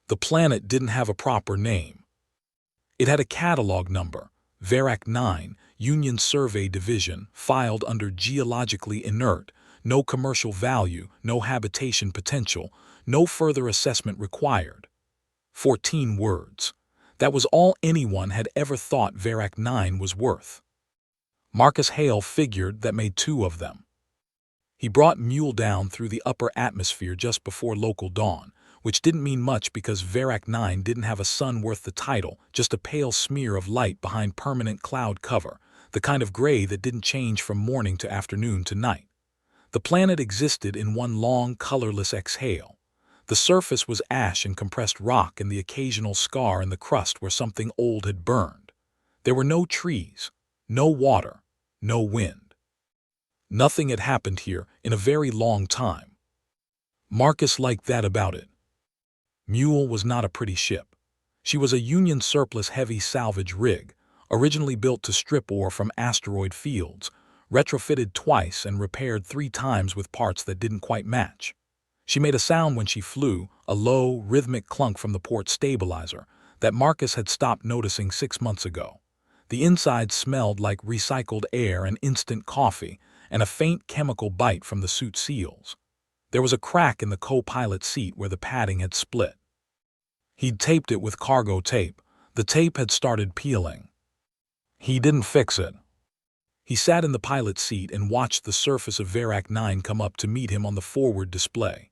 The planet didn't have a proper name. It had a catalog number, Verak 9, Union Survey Division, filed under geologically inert, no commercial value, no habitation potential, no further assessment required. 14 words. That was all anyone had ever thought Verak 9 was worth. Marcus Hale figured that made 2 of them. He brought Mule down through the upper atmosphere just before local dawn, which didn't mean much because Verak 9 didn't have a sun worth the title, just a pale smear of light behind permanent cloud cover, the kind of gray that didn't change from morning to afternoon to night. The planet existed in one long, colorless exhale. The surface was ash and compressed rock and the occasional scar in the crust where something old had burned. There were no trees, no water, no wind. Nothing had happened here in a very long time. Marcus liked that about it. Mule was not a pretty ship. She was a Union surplus heavy salvage rig, originally built to strip ore from asteroid fields, retrofitted twice and repaired 3 times with parts that didn't quite match. She made a sound when she flew, a low, rhythmic clunk from the port stabilizer that Marcus had stopped noticing 6 months ago. The inside smelled like recycled air and instant coffee, and a faint chemical bite from the suit seals. There was a crack in the co-pilot seat where the padding had split. He'd taped it with cargo tape. The tape had started peeling. He didn't fix it. He sat in the pilot seat and watched the surface of Verak 9 come up to meet him on the forward display.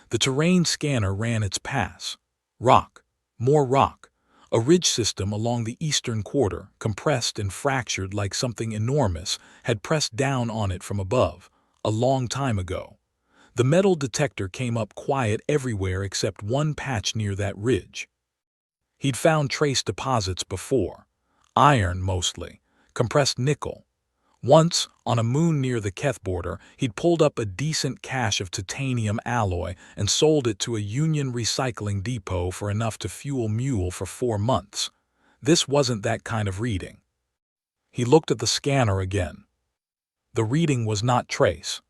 The terrain scanner ran its pass. Rock, more rock, a ridge system along the eastern quarter, compressed and fractured like something enormous, had pressed down on it from above, a long time ago. The metal detector came up quiet everywhere except one patch near that ridge. He'd found trace deposits before. Iron, mostly. Compressed nickel. Once, on a moon near the Keth border, he'd pulled up a decent cache of titanium alloy and sold it to a Union recycling depot for enough to fuel Mule for 4 months. This wasn't that kind of reading. He looked at the scanner again. The reading was not trace.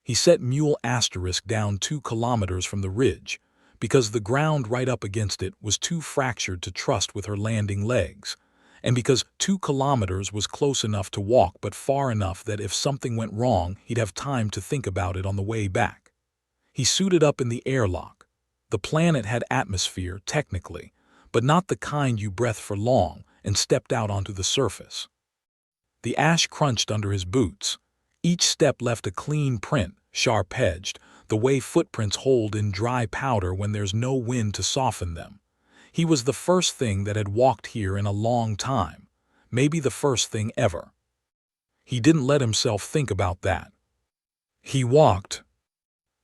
He set Mule asterisk down 2 kilometers from the ridge, because the ground right up against it was too fractured to trust with her landing legs, and because 2 kilometers was close enough to walk but far enough that if something went wrong, he'd have time to think about it on the way back. He suited up in the airlock. The planet had atmosphere, technically, but not the kind you breathe for long, and stepped out onto the surface. The ash crunched under his boots. Each step left a clean print, sharp-edged, the way footprints hold in dry powder when there's no wind to soften them. He was the first thing that had walked here in a long time, maybe the first thing ever. He didn't let himself think about that. He walked.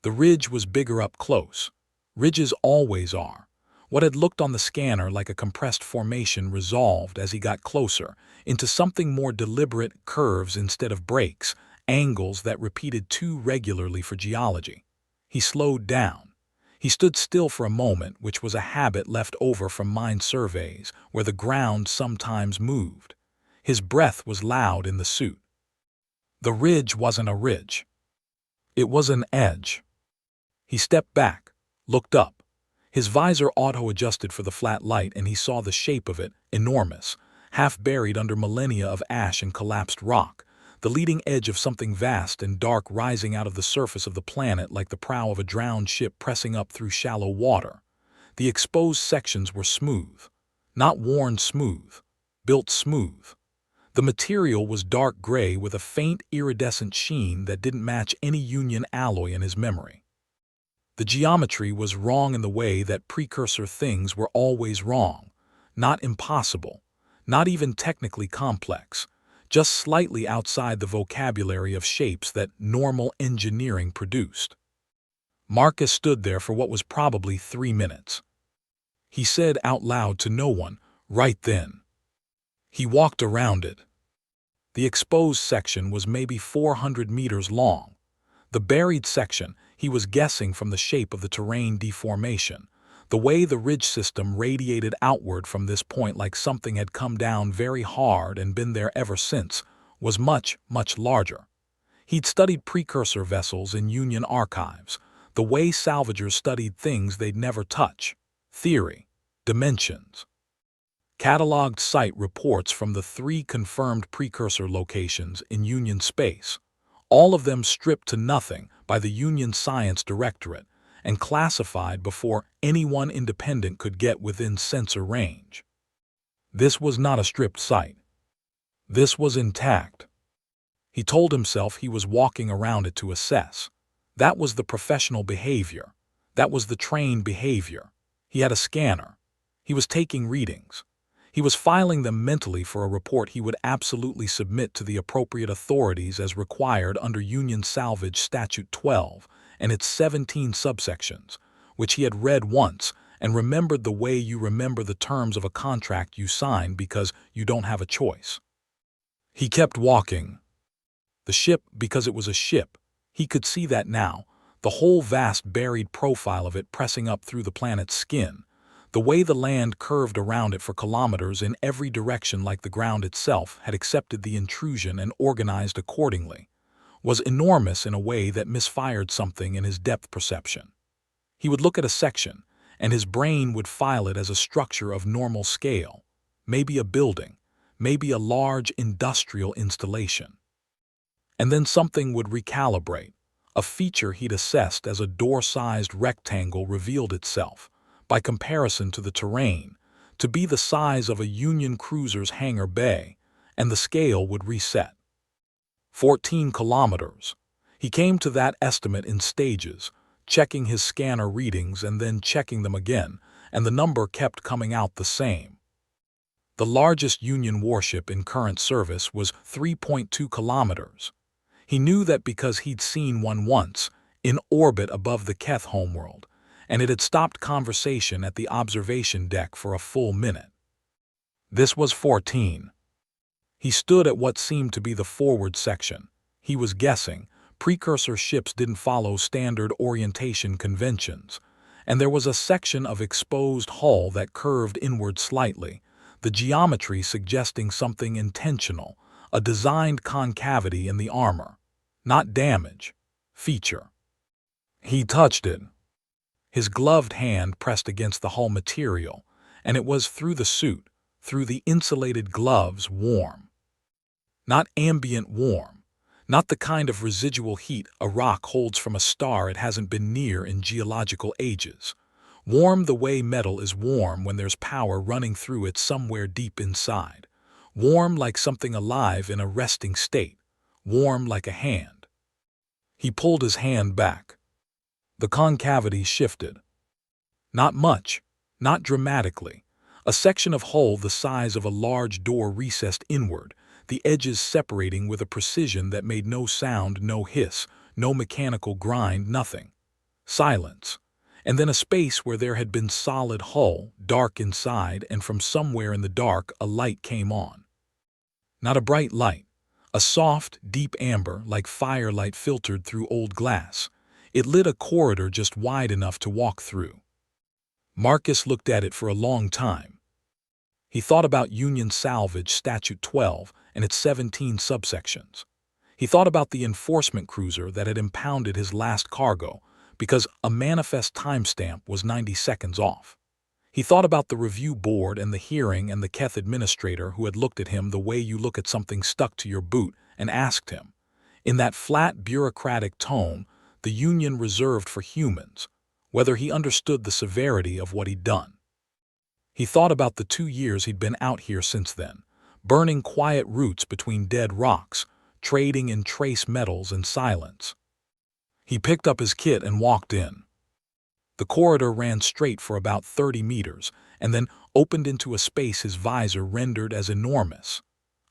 The ridge was bigger up close. Ridges always are. What had looked on the scanner like a compressed formation resolved as he got closer into something more deliberate, curves instead of breaks, angles that repeated too regularly for geology. He slowed down. He stood still for a moment, which was a habit left over from mine surveys, where the ground sometimes moved. His breath was loud in the suit. The ridge wasn't a ridge. It was an edge. He stepped back, looked up. His visor auto-adjusted for the flat light, and he saw the shape of it, enormous, half buried under millennia of ash and collapsed rock, the leading edge of something vast and dark rising out of the surface of the planet like the prow of a drowned ship pressing up through shallow water. The exposed sections were smooth. Not worn smooth. Built smooth. The material was dark gray with a faint iridescent sheen that didn't match any Union alloy in his memory. The geometry was wrong in the way that precursor things were always wrong. Not impossible. Not even technically complex. Just slightly outside the vocabulary of shapes that normal engineering produced. Marcus stood there for what was probably 3 minutes. He said out loud to no one, right then. He walked around it. The exposed section was maybe 400 meters long. The buried section, he was guessing from the shape of the terrain deformation, the way the ridge system radiated outward from this point like something had come down very hard and been there ever since, was much, much larger. He'd studied precursor vessels in Union archives, the way salvagers studied things they'd never touch. Theory. Dimensions. Cataloged site reports from the 3 confirmed precursor locations in Union space, all of them stripped to nothing by the Union Science Directorate and classified before anyone independent could get within sensor range. This was not a stripped site. This was intact. He told himself he was walking around it to assess. That was the professional behavior. That was the trained behavior. He had a scanner. He was taking readings. He was filing them mentally for a report he would absolutely submit to the appropriate authorities as required under Union Salvage Statute 12 and its 17 subsections, which he had read once and remembered the way you remember the terms of a contract you sign because you don't have a choice. He kept walking. The ship, because it was a ship, he could see that now, the whole vast buried profile of it pressing up through the planet's skin, the way the land curved around it for kilometers in every direction like the ground itself had accepted the intrusion and organized accordingly, was enormous in a way that misfired something in his depth perception. He would look at a section, and his brain would file it as a structure of normal scale, maybe a building, maybe a large industrial installation. And then something would recalibrate. A feature he'd assessed as a door-sized rectangle revealed itself, by comparison to the terrain, to be the size of a Union cruiser's hangar bay, and the scale would reset. 14 kilometers. He came to that estimate in stages, checking his scanner readings and then checking them again, and the number kept coming out the same. The largest Union warship in current service was 3.2 kilometers. He knew that because he'd seen one once, in orbit above the Keth homeworld, and it had stopped conversation at the observation deck for a full minute. This was 14. He stood at what seemed to be the forward section. He was guessing. Precursor ships didn't follow standard orientation conventions, and there was a section of exposed hull that curved inward slightly, the geometry suggesting something intentional, a designed concavity in the armor. Not damage. Feature. He touched it. His gloved hand pressed against the hull material, and it was through the suit, through the insulated gloves, warm. Not ambient warm. Not the kind of residual heat a rock holds from a star it hasn't been near in geological ages. Warm the way metal is warm when there's power running through it somewhere deep inside. Warm like something alive in a resting state. Warm like a hand. He pulled his hand back. The concavity shifted. Not much, not dramatically. A section of hull the size of a large door recessed inward, the edges separating with a precision that made no sound, no hiss, no mechanical grind, nothing. Silence. And then a space where there had been solid hull, dark inside, and from somewhere in the dark a light came on. Not a bright light. A soft, deep amber like firelight filtered through old glass. It lit a corridor just wide enough to walk through. Marcus looked at it for a long time. He thought about Union Salvage Statute 12 and its 17 subsections. He thought about the enforcement cruiser that had impounded his last cargo because a manifest timestamp was 90 seconds off. He thought about the review board and the hearing and the Keth administrator who had looked at him the way you look at something stuck to your boot and asked him, in that flat bureaucratic tone the Union reserved for humans, whether he understood the severity of what he'd done. He thought about the 2 years he'd been out here since then, burning quiet routes between dead rocks, trading in trace metals and silence. He picked up his kit and walked in. The corridor ran straight for about 30 meters and then opened into a space his visor rendered as enormous.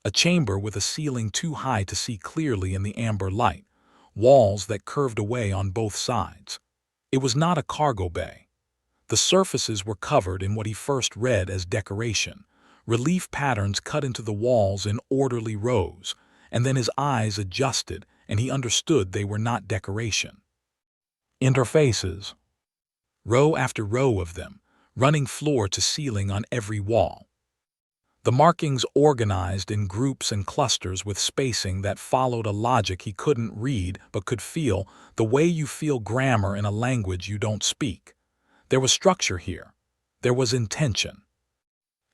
A chamber with a ceiling too high to see clearly in the amber light, walls that curved away on both sides. It was not a cargo bay. The surfaces were covered in what he first read as decoration, relief patterns cut into the walls in orderly rows, and then his eyes adjusted and he understood they were not decoration. Interfaces. Row after row of them, running floor to ceiling on every wall. The markings organized in groups and clusters with spacing that followed a logic he couldn't read but could feel, the way you feel grammar in a language you don't speak. There was structure here. There was intention.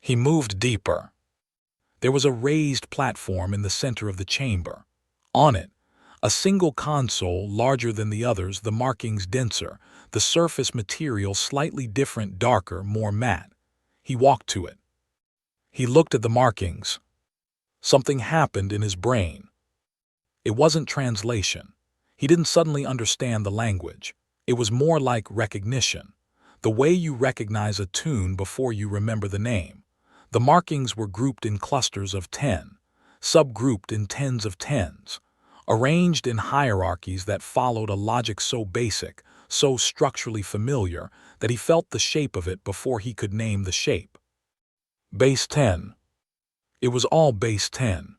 He moved deeper. There was a raised platform in the center of the chamber. On it, a single console larger than the others, the markings denser, the surface material slightly different, darker, more matte. He walked to it. He looked at the markings. Something happened in his brain. It wasn't translation. He didn't suddenly understand the language. It was more like recognition. The way you recognize a tune before you remember the name. The markings were grouped in clusters of 10, subgrouped in tens of tens, arranged in hierarchies that followed a logic so basic, so structurally familiar, that he felt the shape of it before he could name the shape. Base 10. It was all base 10.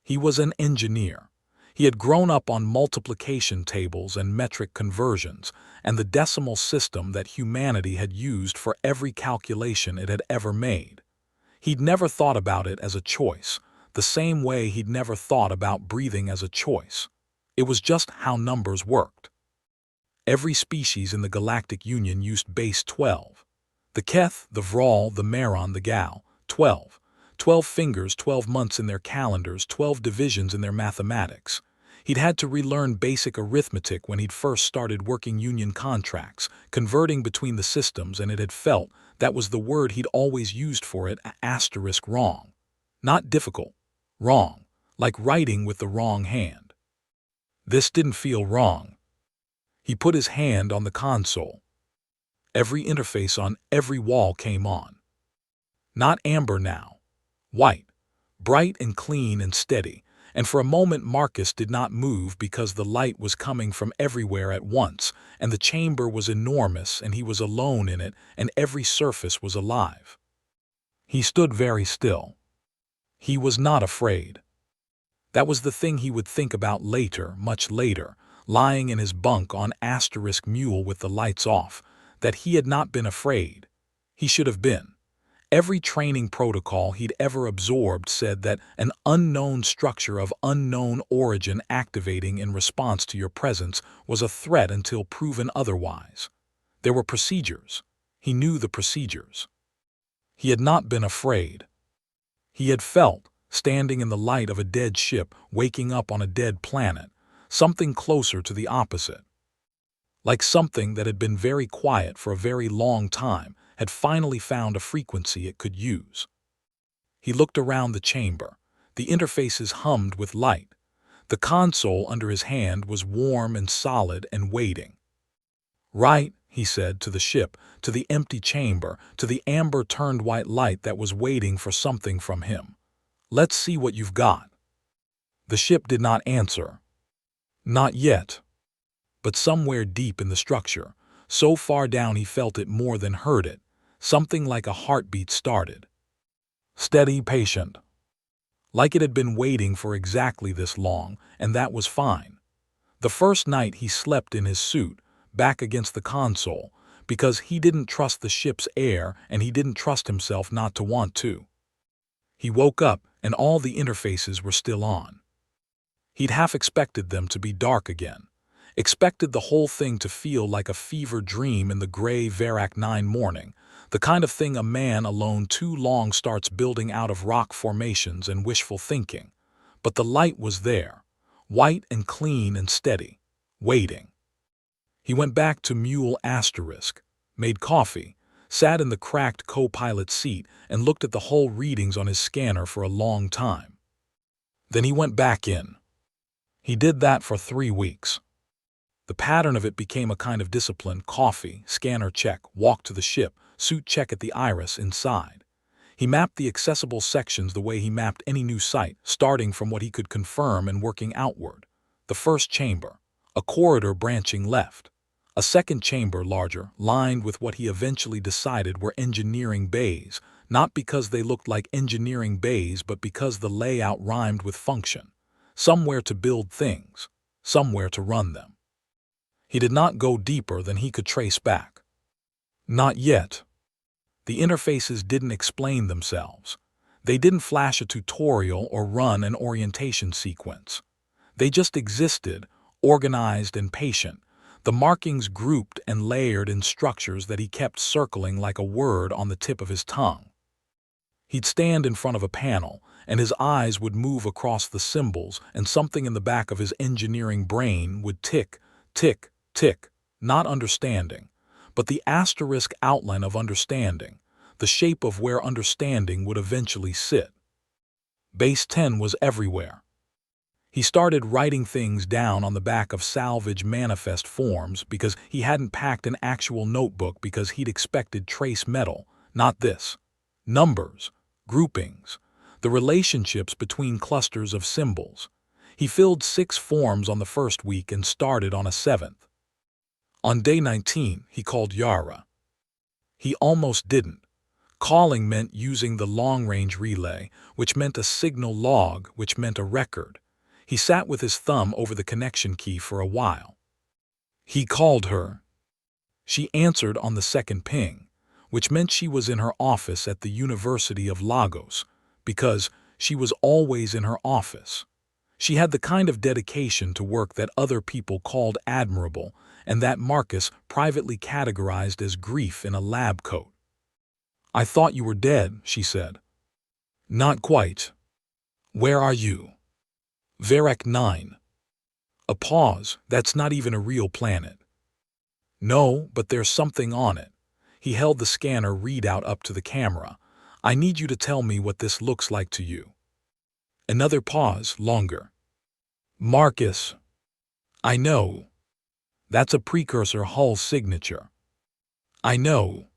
He was an engineer. He had grown up on multiplication tables and metric conversions, and the decimal system that humanity had used for every calculation it had ever made. He'd never thought about it as a choice, the same way he'd never thought about breathing as a choice. It was just how numbers worked. Every species in the Galactic Union used base 12. The Keth, the Vral, the Maron, the Gal, 12. 12 fingers, 12 months in their calendars, 12 divisions in their mathematics. He'd had to relearn basic arithmetic when he'd first started working union contracts, converting between the systems, and it had felt that was the word he'd always used for it, asterisk wrong. Not difficult, wrong, like writing with the wrong hand. This didn't feel wrong. He put his hand on the console. Every interface on every wall came on. Not amber now. White, bright and clean and steady, and for a moment Marcus did not move because the light was coming from everywhere at once, and the chamber was enormous and he was alone in it, and every surface was alive. He stood very still. He was not afraid. That was the thing he would think about later, much later, lying in his bunk on asterisk mule with the lights off, that he had not been afraid. He should have been. Every training protocol he'd ever absorbed said that an unknown structure of unknown origin activating in response to your presence was a threat until proven otherwise. There were procedures. He knew the procedures. He had not been afraid. He had felt, standing in the light of a dead ship, waking up on a dead planet, something closer to the opposite. Like something that had been very quiet for a very long time, had finally found a frequency it could use. He looked around the chamber. The interfaces hummed with light. The console under his hand was warm and solid and waiting. Right, he said to the ship, to the empty chamber, to the amber-turned white light that was waiting for something from him. Let's see what you've got. The ship did not answer. Not yet. But somewhere deep in the structure, so far down he felt it more than heard it, something like a heartbeat started. Steady, patient. Like it had been waiting for exactly this long, and that was fine. The first night he slept in his suit, back against the console, because he didn't trust the ship's air and he didn't trust himself not to want to. He woke up and all the interfaces were still on. He'd half expected them to be dark again. Expected the whole thing to feel like a fever dream in the gray Verak 9 morning, the kind of thing a man alone too long starts building out of rock formations and wishful thinking. But the light was there, white and clean and steady, waiting. He went back to Mule asterisk, made coffee, sat in the cracked co-pilot seat and looked at the whole readings on his scanner for a long time. Then he went back in. He did that for 3 weeks. The pattern of it became a kind of discipline: coffee, scanner check, walk to the ship, suit check at the iris inside. He mapped the accessible sections the way he mapped any new site, starting from what he could confirm and working outward. The first chamber, a corridor branching left. A second chamber larger, lined with what he eventually decided were engineering bays, not because they looked like engineering bays but because the layout rhymed with function. Somewhere to build things, somewhere to run them. He did not go deeper than he could trace back. Not yet. The interfaces didn't explain themselves. They didn't flash a tutorial or run an orientation sequence. They just existed, organized and patient, The markings grouped and layered in structures that he kept circling like a word on the tip of his tongue. He'd stand in front of a panel, and his eyes would move across the symbols, and something in the back of his engineering brain would tick, tick, tick, not understanding, but the asterisk outline of understanding, the shape of where understanding would eventually sit. Base 10 was everywhere. He started writing things down on the back of salvage manifest forms because he hadn't packed an actual notebook because he'd expected trace metal, not this. Numbers, groupings, the relationships between clusters of symbols. He filled 6 forms on the first week and started on a 7th. On day 19, he called Yara. He almost didn't. Calling meant using the long-range relay, which meant a signal log, which meant a record. He sat with his thumb over the connection key for a while. He called her. She answered on the second ping, which meant she was in her office at the University of Lagos, because she was always in her office. She had the kind of dedication to work that other people called admirable, and that Marcus privately categorized as grief in a lab coat. "I thought you were dead," she said. "Not quite. Where are you?" "Verak 9. A pause. "That's not even a real planet." "No, but there's something on it." He held the scanner readout up to the camera. "I need you to tell me what this looks like to you." Another pause, longer. "Marcus." "I know. That's a precursor Hull signature." "I know.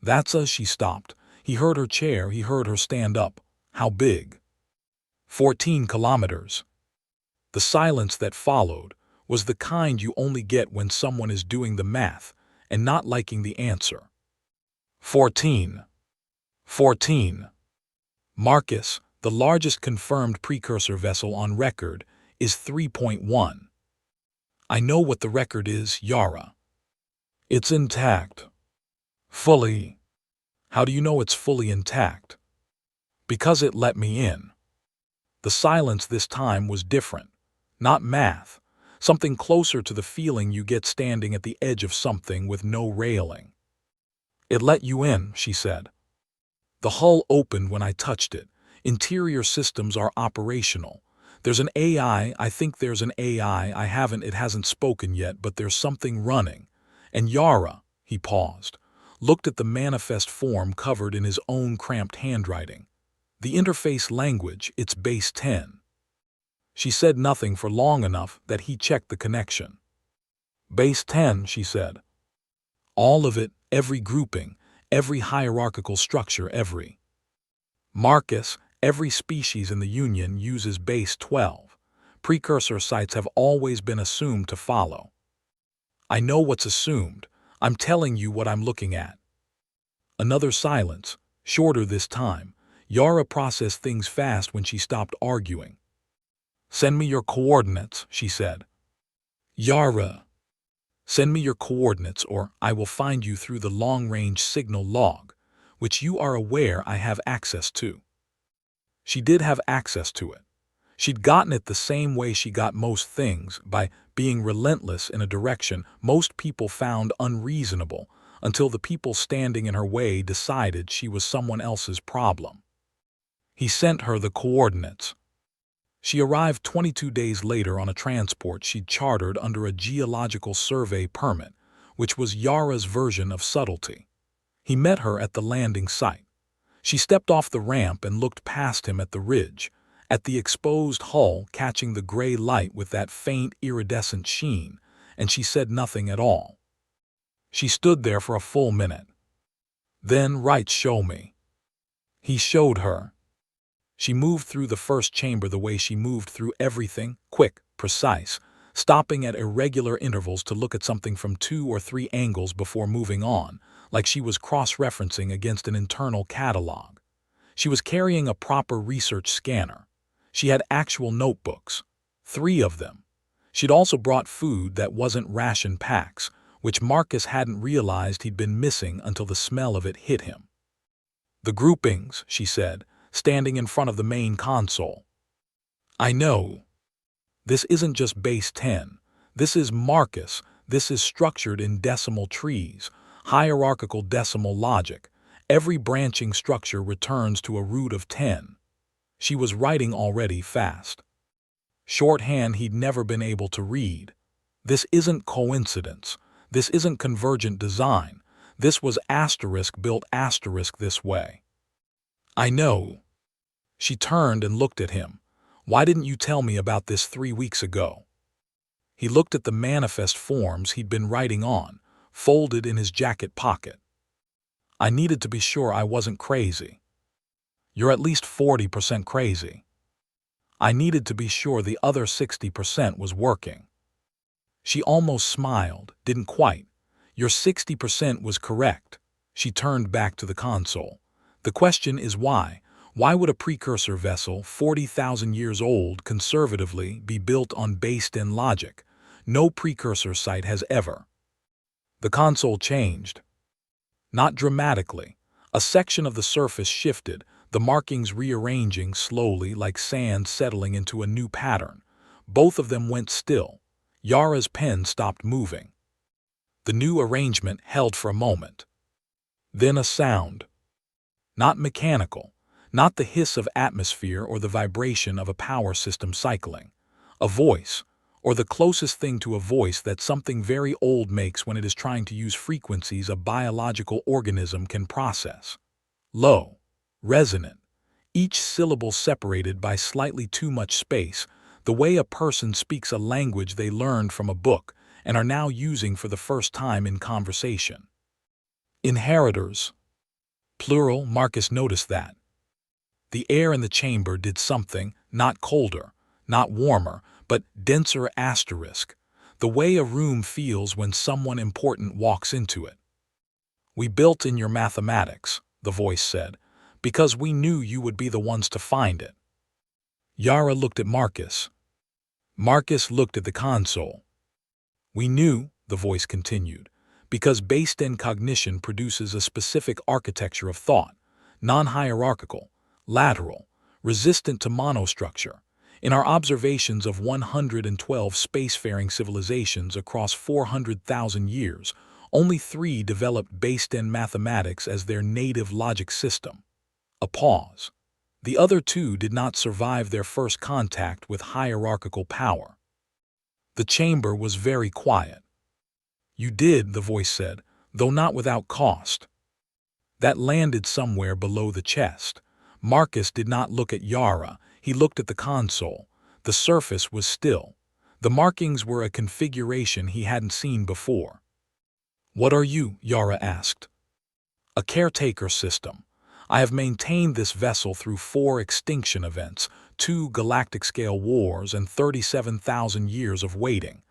That's a..." She stopped. He heard her chair, he heard her stand up. "How big?" 14 kilometers. The silence that followed was the kind you only get when someone is doing the math and not liking the answer. 14. 14. Marcus, the largest confirmed precursor vessel on record, is 3.1. "I know what the record is, Yara." "It's intact." "Fully." "How do you know it's fully intact?" "Because it let me in." The silence this time was different. Not math. Something closer to the feeling you get standing at the edge of something with no railing. "It let you in," she said. "The hull opened when I touched it. Interior systems are operational. There's an AI, I think there's an AI, it hasn't spoken yet, but there's something running." And Yara, he paused, looked at the manifest form covered in his own cramped handwriting. "The interface language, it's base 10. She said nothing for long enough that he checked the connection. "Base 10, she said. "All of it, every grouping, every hierarchical structure, every..." "Marcus, every species in the Union uses base 12. Precursor sites have always been assumed to follow." "I know what's assumed. I'm telling you what I'm looking at." Another silence, shorter this time. Yara processed things fast when she stopped arguing. "Send me your coordinates," she said. "Yara, send me your coordinates or I will find you through the long-range signal log, which you are aware I have access to." She did have access to it. She'd gotten it the same way she got most things, by being relentless in a direction most people found unreasonable, until the people standing in her way decided she was someone else's problem. He sent her the coordinates. She arrived 22 days later on a transport she'd chartered under a geological survey permit, which was Yara's version of subtlety. He met her at the landing site. She stepped off the ramp and looked past him at the ridge, at the exposed hull catching the gray light with that faint iridescent sheen, and she said nothing at all. She stood there for a full minute. Then, "Right, show me." He showed her. She moved through the first chamber the way she moved through everything, quick, precise, stopping at irregular intervals to look at something from 2 or 3 angles before moving on, like she was cross-referencing against an internal catalog. She was carrying a proper research scanner. She had actual notebooks, 3 of them. She'd also brought food that wasn't ration packs, which Marcus hadn't realized he'd been missing until the smell of it hit him. "The groupings," she said, standing in front of the main console. "I know. This isn't just base 10. This is Marcus. This is structured in decimal trees, hierarchical decimal logic. Every branching structure returns to a root of 10. She was writing already fast. Shorthand he'd never been able to read. This isn't coincidence. This isn't convergent design. This was asterisk built asterisk this way. I know. She turned and looked at him. Why didn't you tell me about this 3 weeks ago? He looked at the manifest forms he'd been writing on, folded in his jacket pocket. I needed to be sure I wasn't crazy. You're at least 40% crazy. I needed to be sure the other 60% was working. She almost smiled, didn't quite. Your 60% was correct. She turned back to the console. The question is why? Why would a precursor vessel, 40,000 years old, conservatively, be built on based-in logic? No precursor site has ever. The console changed. Not dramatically. A section of the surface shifted, the markings rearranging slowly like sand settling into a new pattern. Both of them went still. Yara's pen stopped moving. The new arrangement held for a moment. Then a sound. Not mechanical, not the hiss of atmosphere or the vibration of a power system cycling. A voice, or the closest thing to a voice that something very old makes when it is trying to use frequencies a biological organism can process. Low, resonant, each syllable separated by slightly too much space, the way a person speaks a language they learned from a book and are now using for the first time in conversation. Inheritors. Plural, Marcus noticed that. The air in the chamber did something, not colder, not warmer, but denser asterisk, the way a room feels when someone important walks into it. We built in your mathematics, the voice said, because we knew you would be the ones to find it. Yara looked at Marcus. Marcus looked at the console. We knew, the voice continued, because based-in cognition produces a specific architecture of thought, non-hierarchical, lateral, resistant to monostructure. In our observations of 112 spacefaring civilizations across 400,000 years, only 3 developed based-in mathematics as their native logic system. A pause. The other 2 did not survive their first contact with hierarchical power. The chamber was very quiet. You did, the voice said, though not without cost. That landed somewhere below the chest. Marcus did not look at Yara, he looked at the console. The surface was still. The markings were a configuration he hadn't seen before. What are you? Yara asked. A caretaker system. I have maintained this vessel through 4 extinction events, 2 galactic-scale wars, and 37,000 years of waiting.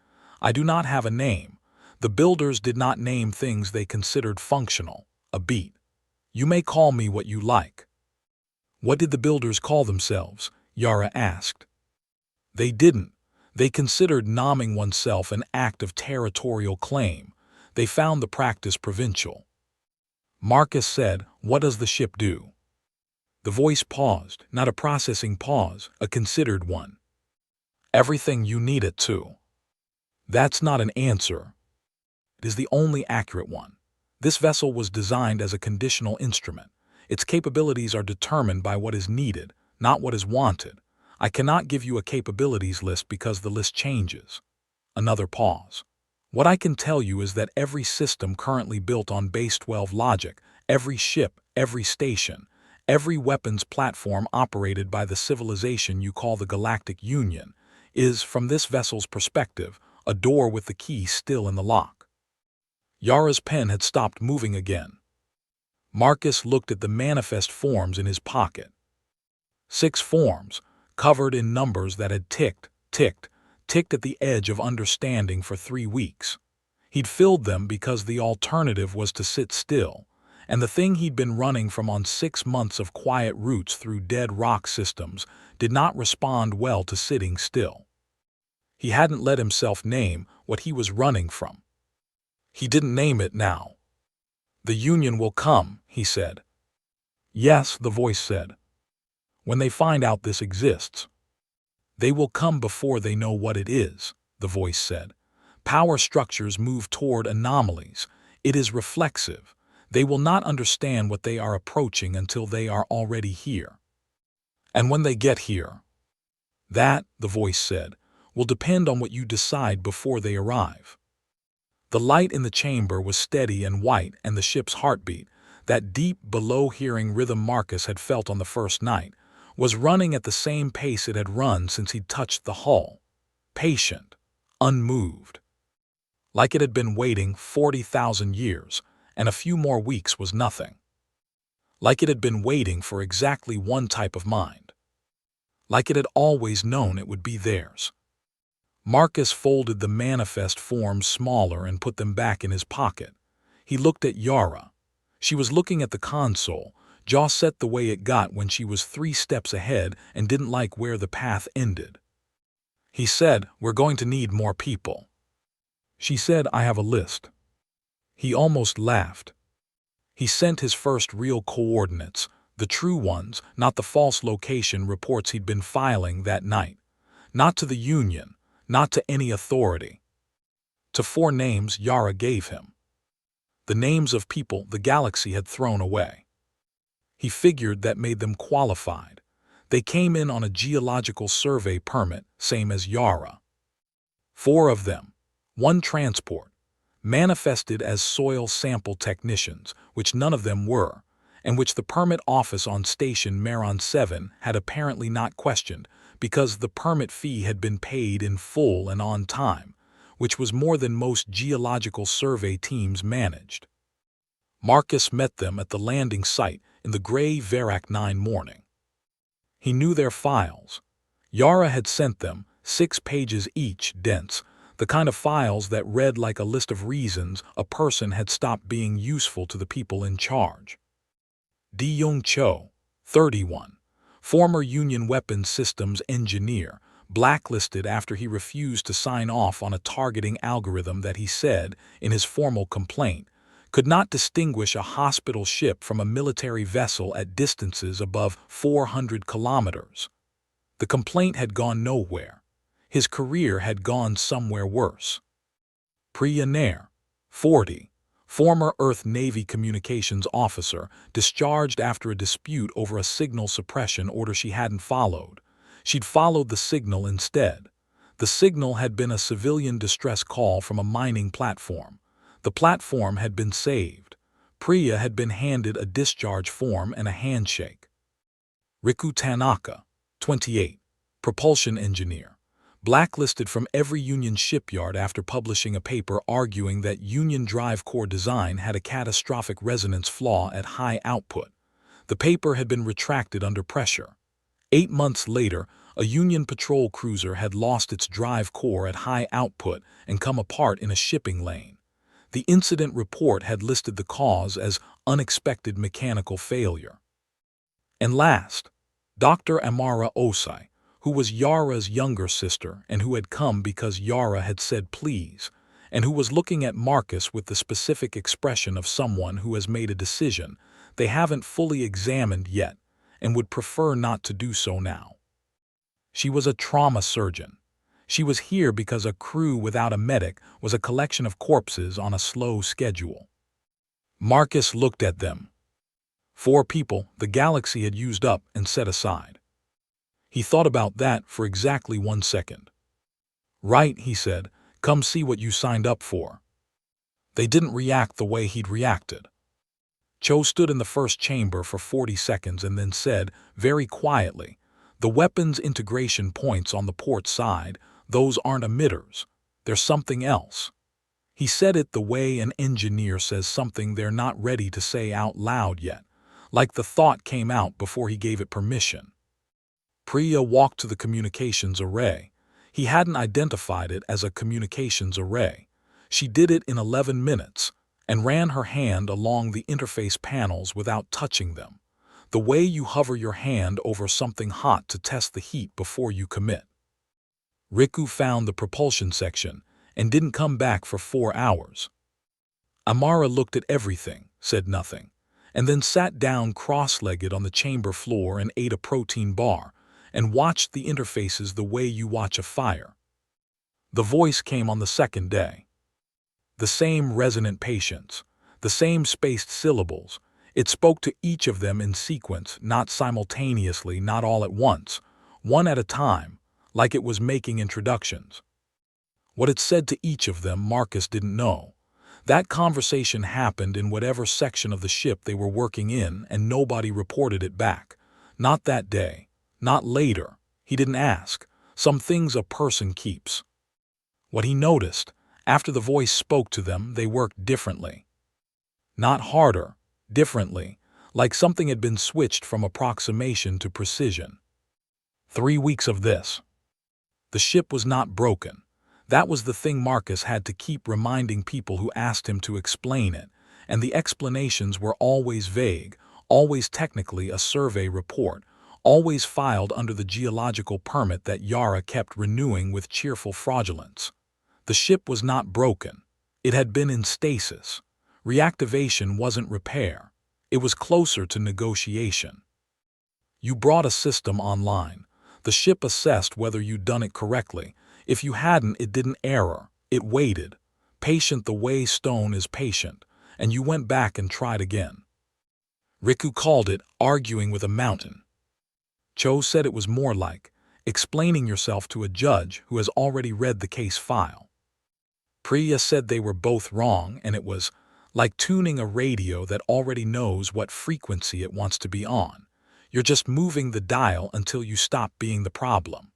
I do not have a name. The builders did not name things they considered functional, a beat. You may call me what you like. What did the builders call themselves? Yara asked. They didn't. They considered nomming oneself an act of territorial claim. They found the practice provincial. Marcus said, what does the ship do? The voice paused, not a processing pause, a considered one. Everything you need it to. That's not an answer. It is the only accurate one. This vessel was designed as a conditional instrument. Its capabilities are determined by what is needed, not what is wanted. I cannot give you a capabilities list because the list changes. Another pause. What I can tell you is that every system currently built on base 12 logic, every ship, every station, every weapons platform operated by the civilization you call the Galactic Union, is, from this vessel's perspective, a door with the key still in the lock. Yara's pen had stopped moving again. Marcus looked at the manifest forms in his pocket. 6 forms, covered in numbers that had ticked at the edge of understanding for 3 weeks. He'd filled them because the alternative was to sit still, and the thing he'd been running from on 6 months of quiet routes through dead rock systems did not respond well to sitting still. He hadn't let himself name what he was running from. He didn't name it now. The Union will come, he said. Yes, the voice said. When they find out this exists. They will come before they know what it is, the voice said. Power structures move toward anomalies. It is reflexive. They will not understand what they are approaching until they are already here. And when they get here, that, the voice said, will depend on what you decide before they arrive. The light in the chamber was steady and white, and the ship's heartbeat, that deep, below-hearing rhythm Marcus had felt on the first night, was running at the same pace it had run since he'd touched the hull. Patient, unmoved. Like it had been waiting 40,000 years, and a few more weeks was nothing. Like it had been waiting for exactly one type of mind. Like it had always known it would be theirs. Marcus folded the manifest forms smaller and put them back in his pocket. He looked at Yara. She was looking at the console, jaw set the way it got when she was 3 steps ahead and didn't like where the path ended. He said, "We're going to need more people." She said, "I have a list." He almost laughed. He sent his first real coordinates, the true ones, not the false location reports he'd been filing that night. Not to the Union, not to any authority. To 4 names Yara gave him. The names of people the galaxy had thrown away. He figured that made them qualified. They came in on a geological survey permit, same as Yara. 4 of them, 1 transport, manifested as soil sample technicians, which none of them were, and which the permit office on Station Maron 7 had apparently not questioned, because the permit fee had been paid in full and on time, which was more than most geological survey teams managed. Marcus met them at the landing site in the gray Verak 9 morning. He knew their files. Yara had sent them, 6 pages each, dense, the kind of files that read like a list of reasons a person had stopped being useful to the people in charge. Di-Young Cho, 31, former Union Weapons Systems engineer, blacklisted after he refused to sign off on a targeting algorithm that he said, in his formal complaint, could not distinguish a hospital ship from a military vessel at distances above 400 kilometers. The complaint had gone nowhere. His career had gone somewhere worse. Priya Nair, 40, former Earth Navy communications officer, discharged after a dispute over a signal suppression order she hadn't followed. She'd followed the signal instead. The signal had been a civilian distress call from a mining platform. The platform had been saved. Priya had been handed a discharge form and a handshake. Riku Tanaka, 28, propulsion engineer, blacklisted from every Union shipyard after publishing a paper arguing that Union drive core design had a catastrophic resonance flaw at high output. The paper had been retracted under pressure. 8 months later, a Union patrol cruiser had lost its drive core at high output and come apart in a shipping lane. The incident report had listed the cause as unexpected mechanical failure. And last, Dr. Amara Osai, who was Yara's younger sister and who had come because Yara had said please, and who was looking at Marcus with the specific expression of someone who has made a decision they haven't fully examined yet and would prefer not to do so now. She was a trauma surgeon. She was here because a crew without a medic was a collection of corpses on a slow schedule. Marcus looked at them. 4 people the galaxy had used up and set aside. He thought about that for exactly 1 second. "Right," he said, "come see what you signed up for." They didn't react the way he'd reacted. Cho stood in the first chamber for 40 seconds and then said, very quietly, "The weapons integration points on the port side, those aren't emitters. They're something else." He said it the way an engineer says something they're not ready to say out loud yet, like the thought came out before he gave it permission. Priya walked to the communications array. He hadn't identified it as a communications array. She did it in 11 minutes and ran her hand along the interface panels without touching them, the way you hover your hand over something hot to test the heat before you commit. Riku found the propulsion section and didn't come back for 4 hours. Amara looked at everything, said nothing, and then sat down cross-legged on the chamber floor and ate a protein bar and watched the interfaces the way you watch a fire. The voice came on the second day. The same resonant patience, the same spaced syllables. It spoke to each of them in sequence, not simultaneously, not all at once, one at a time, like it was making introductions. What it said to each of them, Marcus didn't know. That conversation happened in whatever section of the ship they were working in, and nobody reported it back. Not that day. Not later. He didn't ask. Some things a person keeps. What he noticed, after the voice spoke to them, they worked differently. Not harder, differently, like something had been switched from approximation to precision. 3 weeks of this. The ship was not broken. That was the thing Marcus had to keep reminding people who asked him to explain it, and the explanations were always vague, always technically a survey report, always filed under the geological permit that Yara kept renewing with cheerful fraudulence. The ship was not broken. It had been in stasis. Reactivation wasn't repair. It was closer to negotiation. You brought a system online. The ship assessed whether you'd done it correctly. If you hadn't, it didn't error. It waited. Patient the way stone is patient. And you went back and tried again. Riku called it arguing with a mountain. Cho said it was more like explaining yourself to a judge who has already read the case file. Priya said they were both wrong, and it was like tuning a radio that already knows what frequency it wants to be on. You're just moving the dial until you stop being the problem.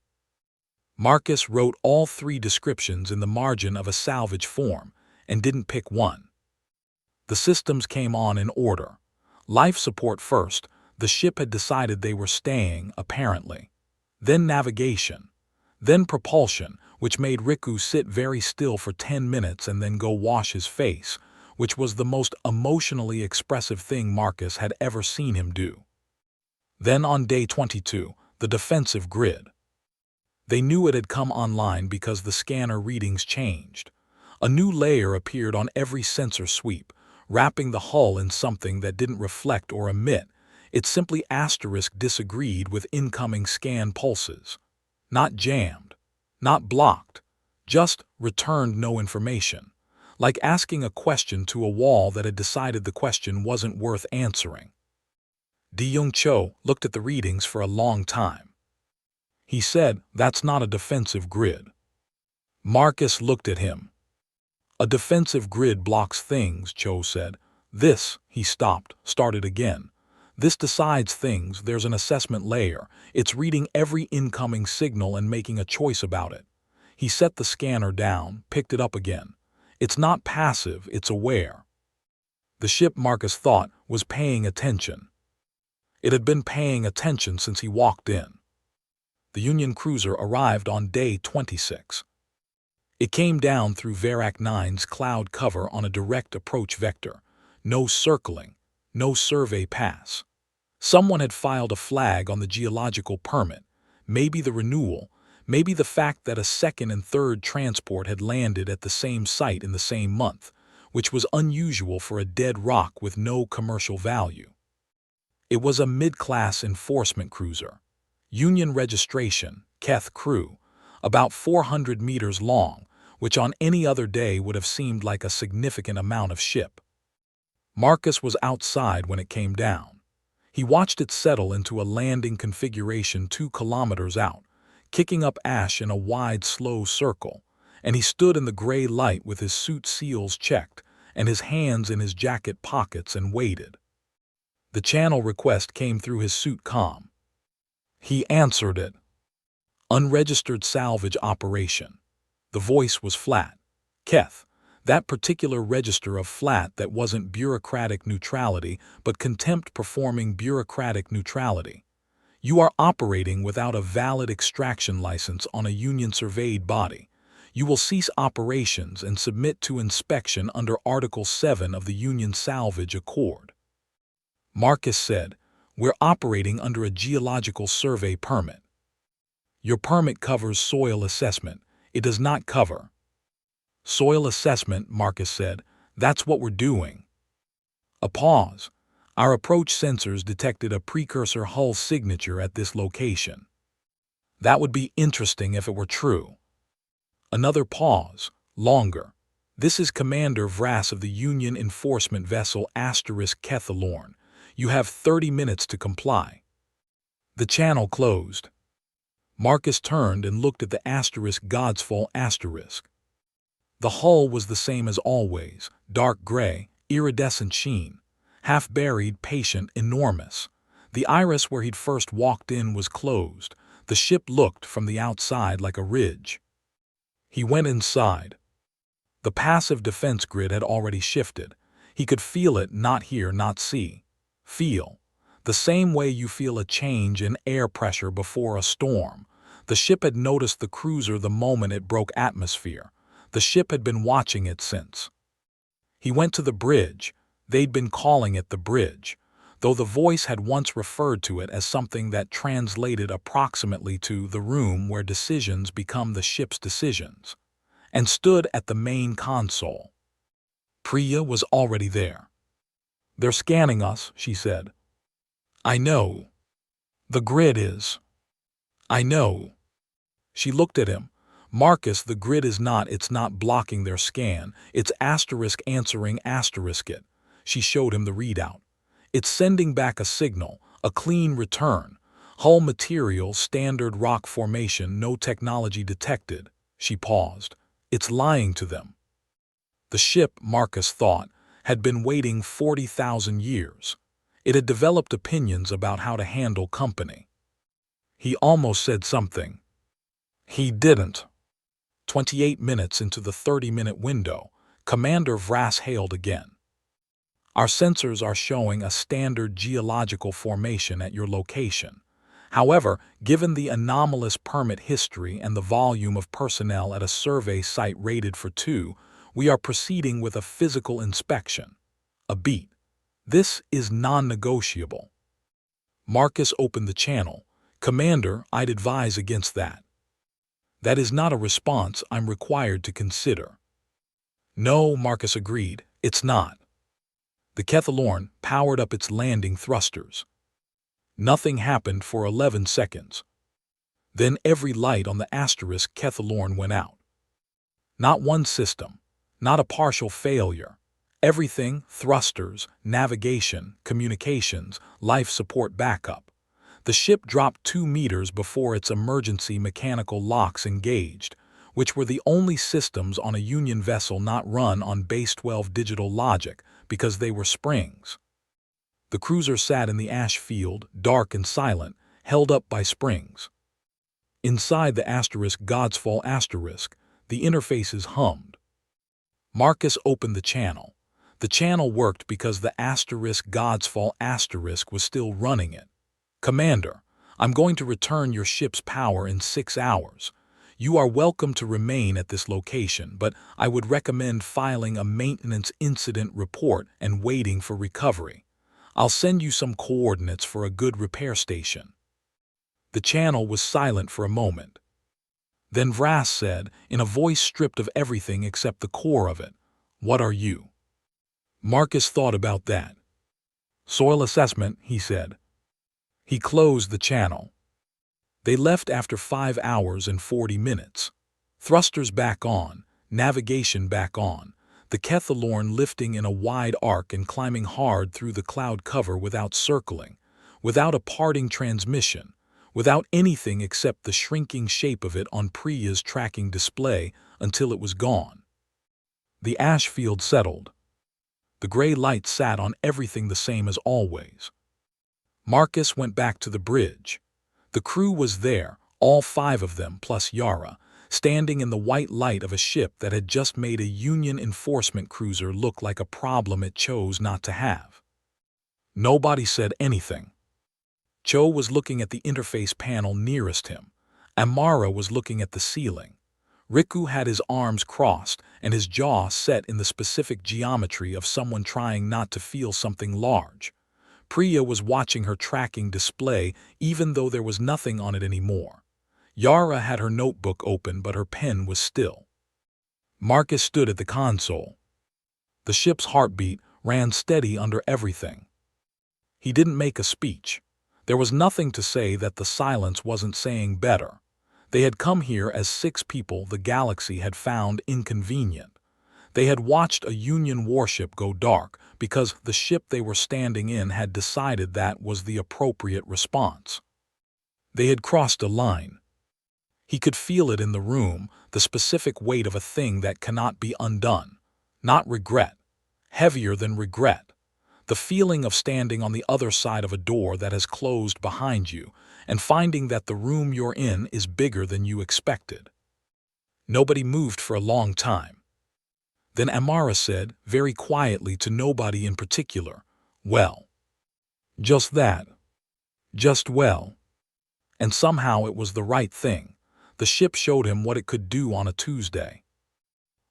Marcus wrote all 3 descriptions in the margin of a salvage form and didn't pick one. The systems came on in order. Life support first. The ship had decided they were staying, apparently. Then navigation. Then propulsion, which made Riku sit very still for 10 minutes and then go wash his face, which was the most emotionally expressive thing Marcus had ever seen him do. Then on day 22, the defensive grid. They knew it had come online because the scanner readings changed. A new layer appeared on every sensor sweep, wrapping the hull in something that didn't reflect or emit. It simply disagreed with incoming scan pulses. Not jammed. Not blocked. Just returned no information. Like asking a question to a wall that had decided the question wasn't worth answering. Di-Young Cho looked at the readings for a long time. He said, "That's not a defensive grid." Marcus looked at him. "A defensive grid blocks things," Cho said. "This," he stopped, started again. "This decides things. There's an assessment layer. It's reading every incoming signal and making a choice about it." He set the scanner down, picked it up again. "It's not passive, it's aware." The ship, Marcus thought, was paying attention. It had been paying attention since he walked in. The Union cruiser arrived on day 26. It came down through Verak 9's cloud cover on a direct approach vector. No circling, no survey pass. Someone had filed a flag on the geological permit, maybe the renewal, maybe the fact that a second and third transport had landed at the same site in the same month, which was unusual for a dead rock with no commercial value. It was a mid-class enforcement cruiser. Union registration, Keth crew, about 400 meters long, which on any other day would have seemed like a significant amount of ship. Marcus was outside when it came down. He watched it settle into a landing configuration 2 kilometers out, kicking up ash in a wide, slow circle, and he stood in the gray light with his suit seals checked and his hands in his jacket pockets and waited. The channel request came through his suit comm. He answered it. Unregistered salvage operation. The voice was flat. Keth, that particular register of flat that wasn't bureaucratic neutrality, but contempt performing bureaucratic neutrality. You are operating without a valid extraction license on a Union-surveyed body. You will cease operations and submit to inspection under Article 7 of the Union Salvage Accord. Marcus said, "We're operating under a geological survey permit." "Your permit covers soil assessment. It does not cover." "Soil assessment," Marcus said. "That's what we're doing." A pause. "Our approach sensors detected a precursor hull signature at this location." "That would be interesting if it were true." Another pause, longer. "This is Commander Vras of the Union enforcement vessel *Kethalorn. You have 30 minutes to comply." The channel closed. Marcus turned and looked at the *Godsfall*. The hull was the same as always, dark gray, iridescent sheen. Half-buried, patient, enormous. The iris where he'd first walked in was closed. The ship looked from the outside like a ridge. He went inside. The passive defense grid had already shifted. He could feel it, not hear, not see. Feel. The same way you feel a change in air pressure before a storm. The ship had noticed the cruiser the moment it broke atmosphere. The ship had been watching it since. He went to the bridge. They'd been calling it the bridge, though the voice had once referred to it as something that translated approximately to the room where decisions become the ship's decisions, and stood at the main console. Priya was already there. "They're scanning us," she said. "I know. The grid is." "I know." She looked at him. "Marcus, the grid is not, it's not blocking their scan. It's answering it." She showed him the readout. "It's sending back a signal, a clean return. Hull material, standard rock formation, no technology detected." She paused. "It's lying to them." The ship, Marcus thought, had been waiting 40,000 years. It had developed opinions about how to handle company. He almost said something. He didn't. 28 minutes into the 30-minute window, Commander Vras hailed again. "Our sensors are showing a standard geological formation at your location. However, given the anomalous permit history and the volume of personnel at a survey site rated for 2, we are proceeding with a physical inspection. A beat. This is non-negotiable." Marcus opened the channel. "Commander, I'd advise against that. That is not a response I'm required to consider." "No," Marcus agreed, "it's not." The Kethalorn powered up its landing thrusters. Nothing happened for 11 seconds. Then every light on the Kethalorn went out. Not one system, not a partial failure. Everything: thrusters, navigation, communications, life support backup. The ship dropped 2 meters before its emergency mechanical locks engaged, which were the only systems on a Union vessel not run on Base 12 digital logic, because they were springs. The cruiser sat in the ash field, dark and silent, held up by springs. Inside the Godsfall*, the interfaces hummed. Marcus opened the channel. The channel worked because the Godsfall* was still running it. "Commander, I'm going to return your ship's power in 6 hours. You are welcome to remain at this location, but I would recommend filing a maintenance incident report and waiting for recovery. I'll send you some coordinates for a good repair station." The channel was silent for a moment. Then Vras said, in a voice stripped of everything except the core of it, "What are you?" Marcus thought about that. "Soil assessment," he said. He closed the channel. They left after 5 hours and 40 minutes. Thrusters back on, navigation back on, the Kethalorn lifting in a wide arc and climbing hard through the cloud cover without circling, without a parting transmission, without anything except the shrinking shape of it on Priya's tracking display until it was gone. The ash field settled. The gray light sat on everything the same as always. Marcus went back to the bridge. The crew was there, all 5 of them plus Yara, standing in the white light of a ship that had just made a Union enforcement cruiser look like a problem it chose not to have. Nobody said anything. Cho was looking at the interface panel nearest him. Amara was looking at the ceiling. Riku had his arms crossed and his jaw set in the specific geometry of someone trying not to feel something large. Priya was watching her tracking display even though there was nothing on it anymore. Yara had her notebook open but her pen was still. Marcus stood at the console. The ship's heartbeat ran steady under everything. He didn't make a speech. There was nothing to say that the silence wasn't saying better. They had come here as 6 people the galaxy had found inconvenient. They had watched a Union warship go dark because the ship they were standing in had decided that was the appropriate response. They had crossed a line. He could feel it in the room, the specific weight of a thing that cannot be undone. Not regret. Heavier than regret. The feeling of standing on the other side of a door that has closed behind you and finding that the room you're in is bigger than you expected. Nobody moved for a long time. Then Amara said, very quietly to nobody in particular, "Well." Just that. Just well. And somehow it was the right thing. The ship showed him what it could do on a Tuesday.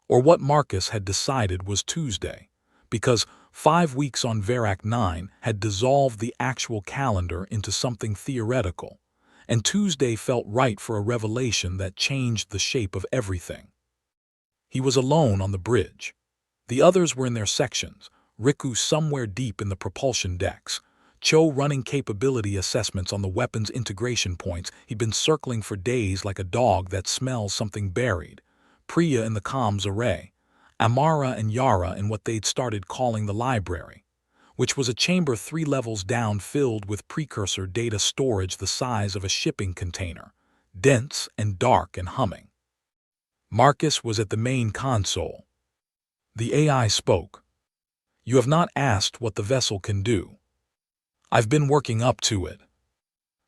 Or what Marcus had decided was Tuesday, because 5 weeks on Verak 9 had dissolved the actual calendar into something theoretical, and Tuesday felt right for a revelation that changed the shape of everything. He was alone on the bridge. The others were in their sections, Riku somewhere deep in the propulsion decks, Cho running capability assessments on the weapons integration points he'd been circling for days like a dog that smells something buried, Priya in the comms array, Amara and Yara in what they'd started calling the library, which was a chamber 3 levels down filled with precursor data storage the size of a shipping container, dense and dark and humming. Marcus was at the main console. The AI spoke. "You have not asked what the vessel can do. I've been working up to it.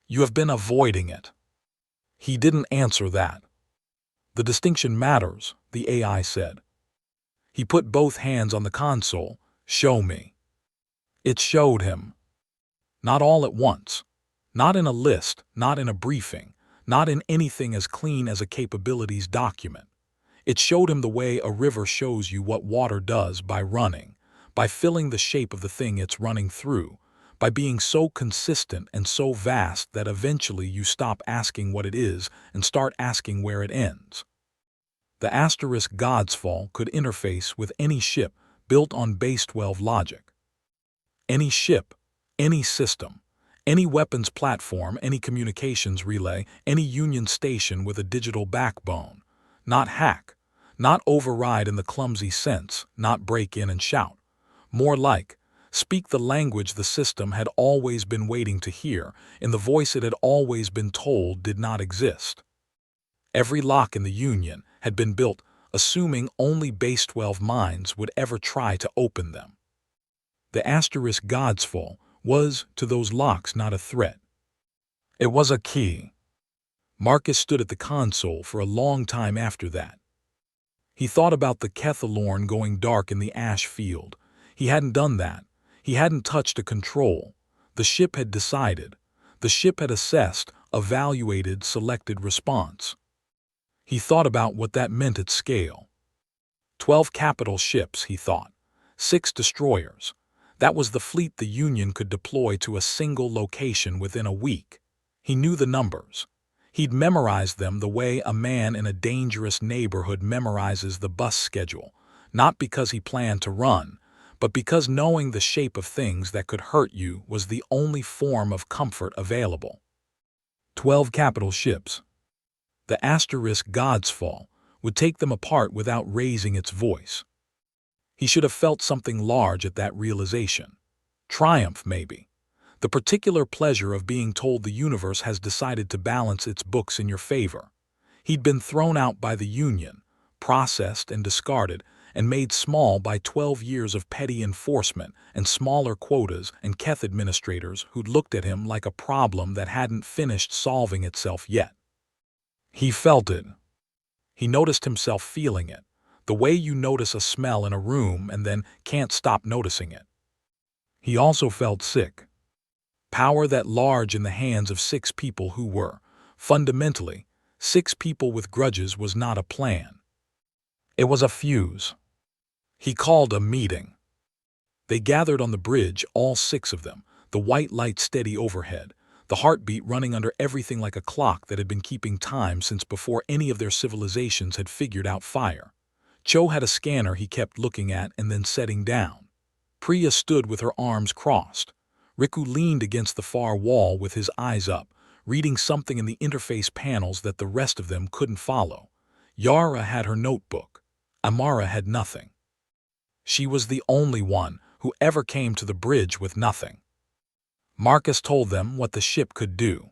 You have been avoiding it." He didn't answer that. "The distinction matters," the AI said. He put both hands on the console. "Show me." It showed him. Not all at once. Not in a list, not in a briefing, not in anything as clean as a capabilities document. It showed him the way a river shows you what water does by running, by filling the shape of the thing it's running through, by being so consistent and so vast that eventually you stop asking what it is and start asking where it ends. The asterisk Godsfall could interface with any ship built on base 12 logic. Any ship, any system, any weapons platform, any communications relay, any Union station with a digital backbone. Not hack, not override in the clumsy sense, not break in and shout. More like, speak the language the system had always been waiting to hear, in the voice it had always been told did not exist. Every lock in the Union had been built assuming only base 12 minds would ever try to open them. The asterisk Godsfall was, to those locks, not a threat. It was a key. Marcus stood at the console for a long time after that. He thought about the Kethalorn going dark in the ash field. He hadn't done that. He hadn't touched a control. The ship had decided. The ship had assessed, evaluated, selected response. He thought about what that meant at scale. 12 capital ships, he thought. 6 destroyers. That was the fleet the Union could deploy to a single location within a week. He knew the numbers. He'd memorized them the way a man in a dangerous neighborhood memorizes the bus schedule, not because he planned to run, but because knowing the shape of things that could hurt you was the only form of comfort available. 12 capital ships. The asterisk Godsfall would take them apart without raising its voice. He should have felt something large at that realization. Triumph, maybe. The particular pleasure of being told the universe has decided to balance its books in your favor. He'd been thrown out by the Union, processed and discarded, and made small by 12 years of petty enforcement and smaller quotas and Keth administrators who'd looked at him like a problem that hadn't finished solving itself yet. He felt it. He noticed himself feeling it, the way you notice a smell in a room and then can't stop noticing it. He also felt sick. Power that large in the hands of 6 people who were, fundamentally, 6 people with grudges was not a plan. It was a fuse. He called a meeting. They gathered on the bridge, all 6 of them, the white light steady overhead, the heartbeat running under everything like a clock that had been keeping time since before any of their civilizations had figured out fire. Cho had a scanner he kept looking at and then setting down. Priya stood with her arms crossed. Riku leaned against the far wall with his eyes up, reading something in the interface panels that the rest of them couldn't follow. Yara had her notebook. Amara had nothing. She was the only one who ever came to the bridge with nothing. Marcus told them what the ship could do.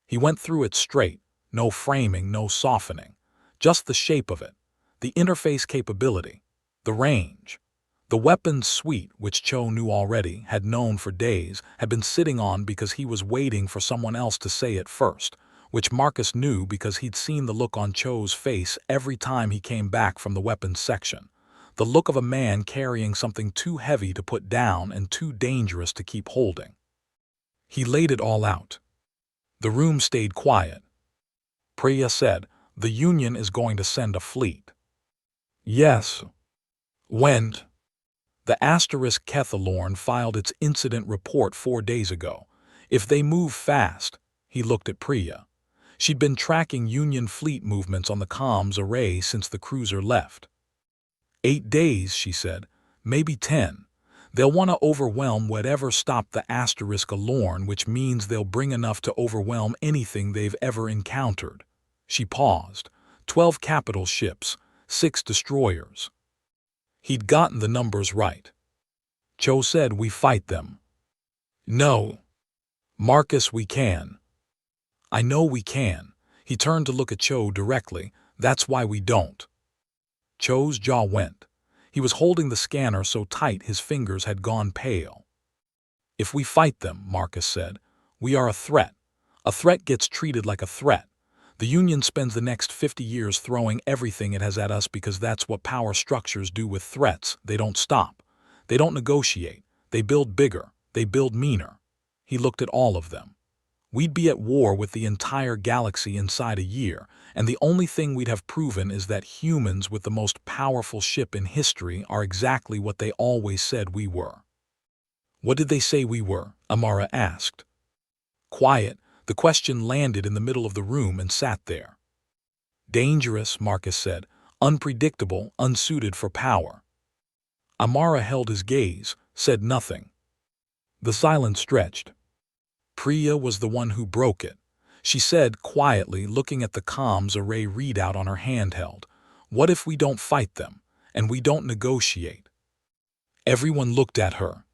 He went through it straight, no framing, no softening, just the shape of it, the interface capability, the range. The weapons suite, which Cho knew already, had known for days, had been sitting on because he was waiting for someone else to say it first, which Marcus knew because he'd seen the look on Cho's face every time he came back from the weapons section. The look of a man carrying something too heavy to put down and too dangerous to keep holding. He laid it all out. The room stayed quiet. Priya said, "The Union is going to send a fleet." "Yes." "When?" The asterisk Kethalorn filed its incident report 4 days ago. "If they move fast," he looked at Priya. She'd been tracking Union fleet movements on the comms array since the cruiser left. 8 days, she said, maybe 10. They'll want to overwhelm whatever stopped the asterisk Alorn, which means they'll bring enough to overwhelm anything they've ever encountered. She paused. 12 capital ships, 6 destroyers. He'd gotten the numbers right. Cho said, "We fight them." "No. Marcus, we can." "I know we can." He turned to look at Cho directly. "That's why we don't." Cho's jaw went. He was holding the scanner so tight his fingers had gone pale. "If we fight them," Marcus said, "we are a threat. A threat gets treated like a threat. The Union spends the next 50 years throwing everything it has at us because that's what power structures do with threats. They don't stop. They don't negotiate. They build bigger. They build meaner." He looked at all of them. "We'd be at war with the entire galaxy inside a year, and the only thing we'd have proven is that humans with the most powerful ship in history are exactly what they always said we were." "What did they say we were?" Amara asked. Quiet, the question landed in the middle of the room and sat there. "Dangerous," Marcus said, "unpredictable, unsuited for power." Amara held his gaze, said nothing. The silence stretched. Priya was the one who broke it. She said quietly, looking at the comms array readout on her handheld, "What if we don't fight them, and we don't negotiate?" Everyone looked at her.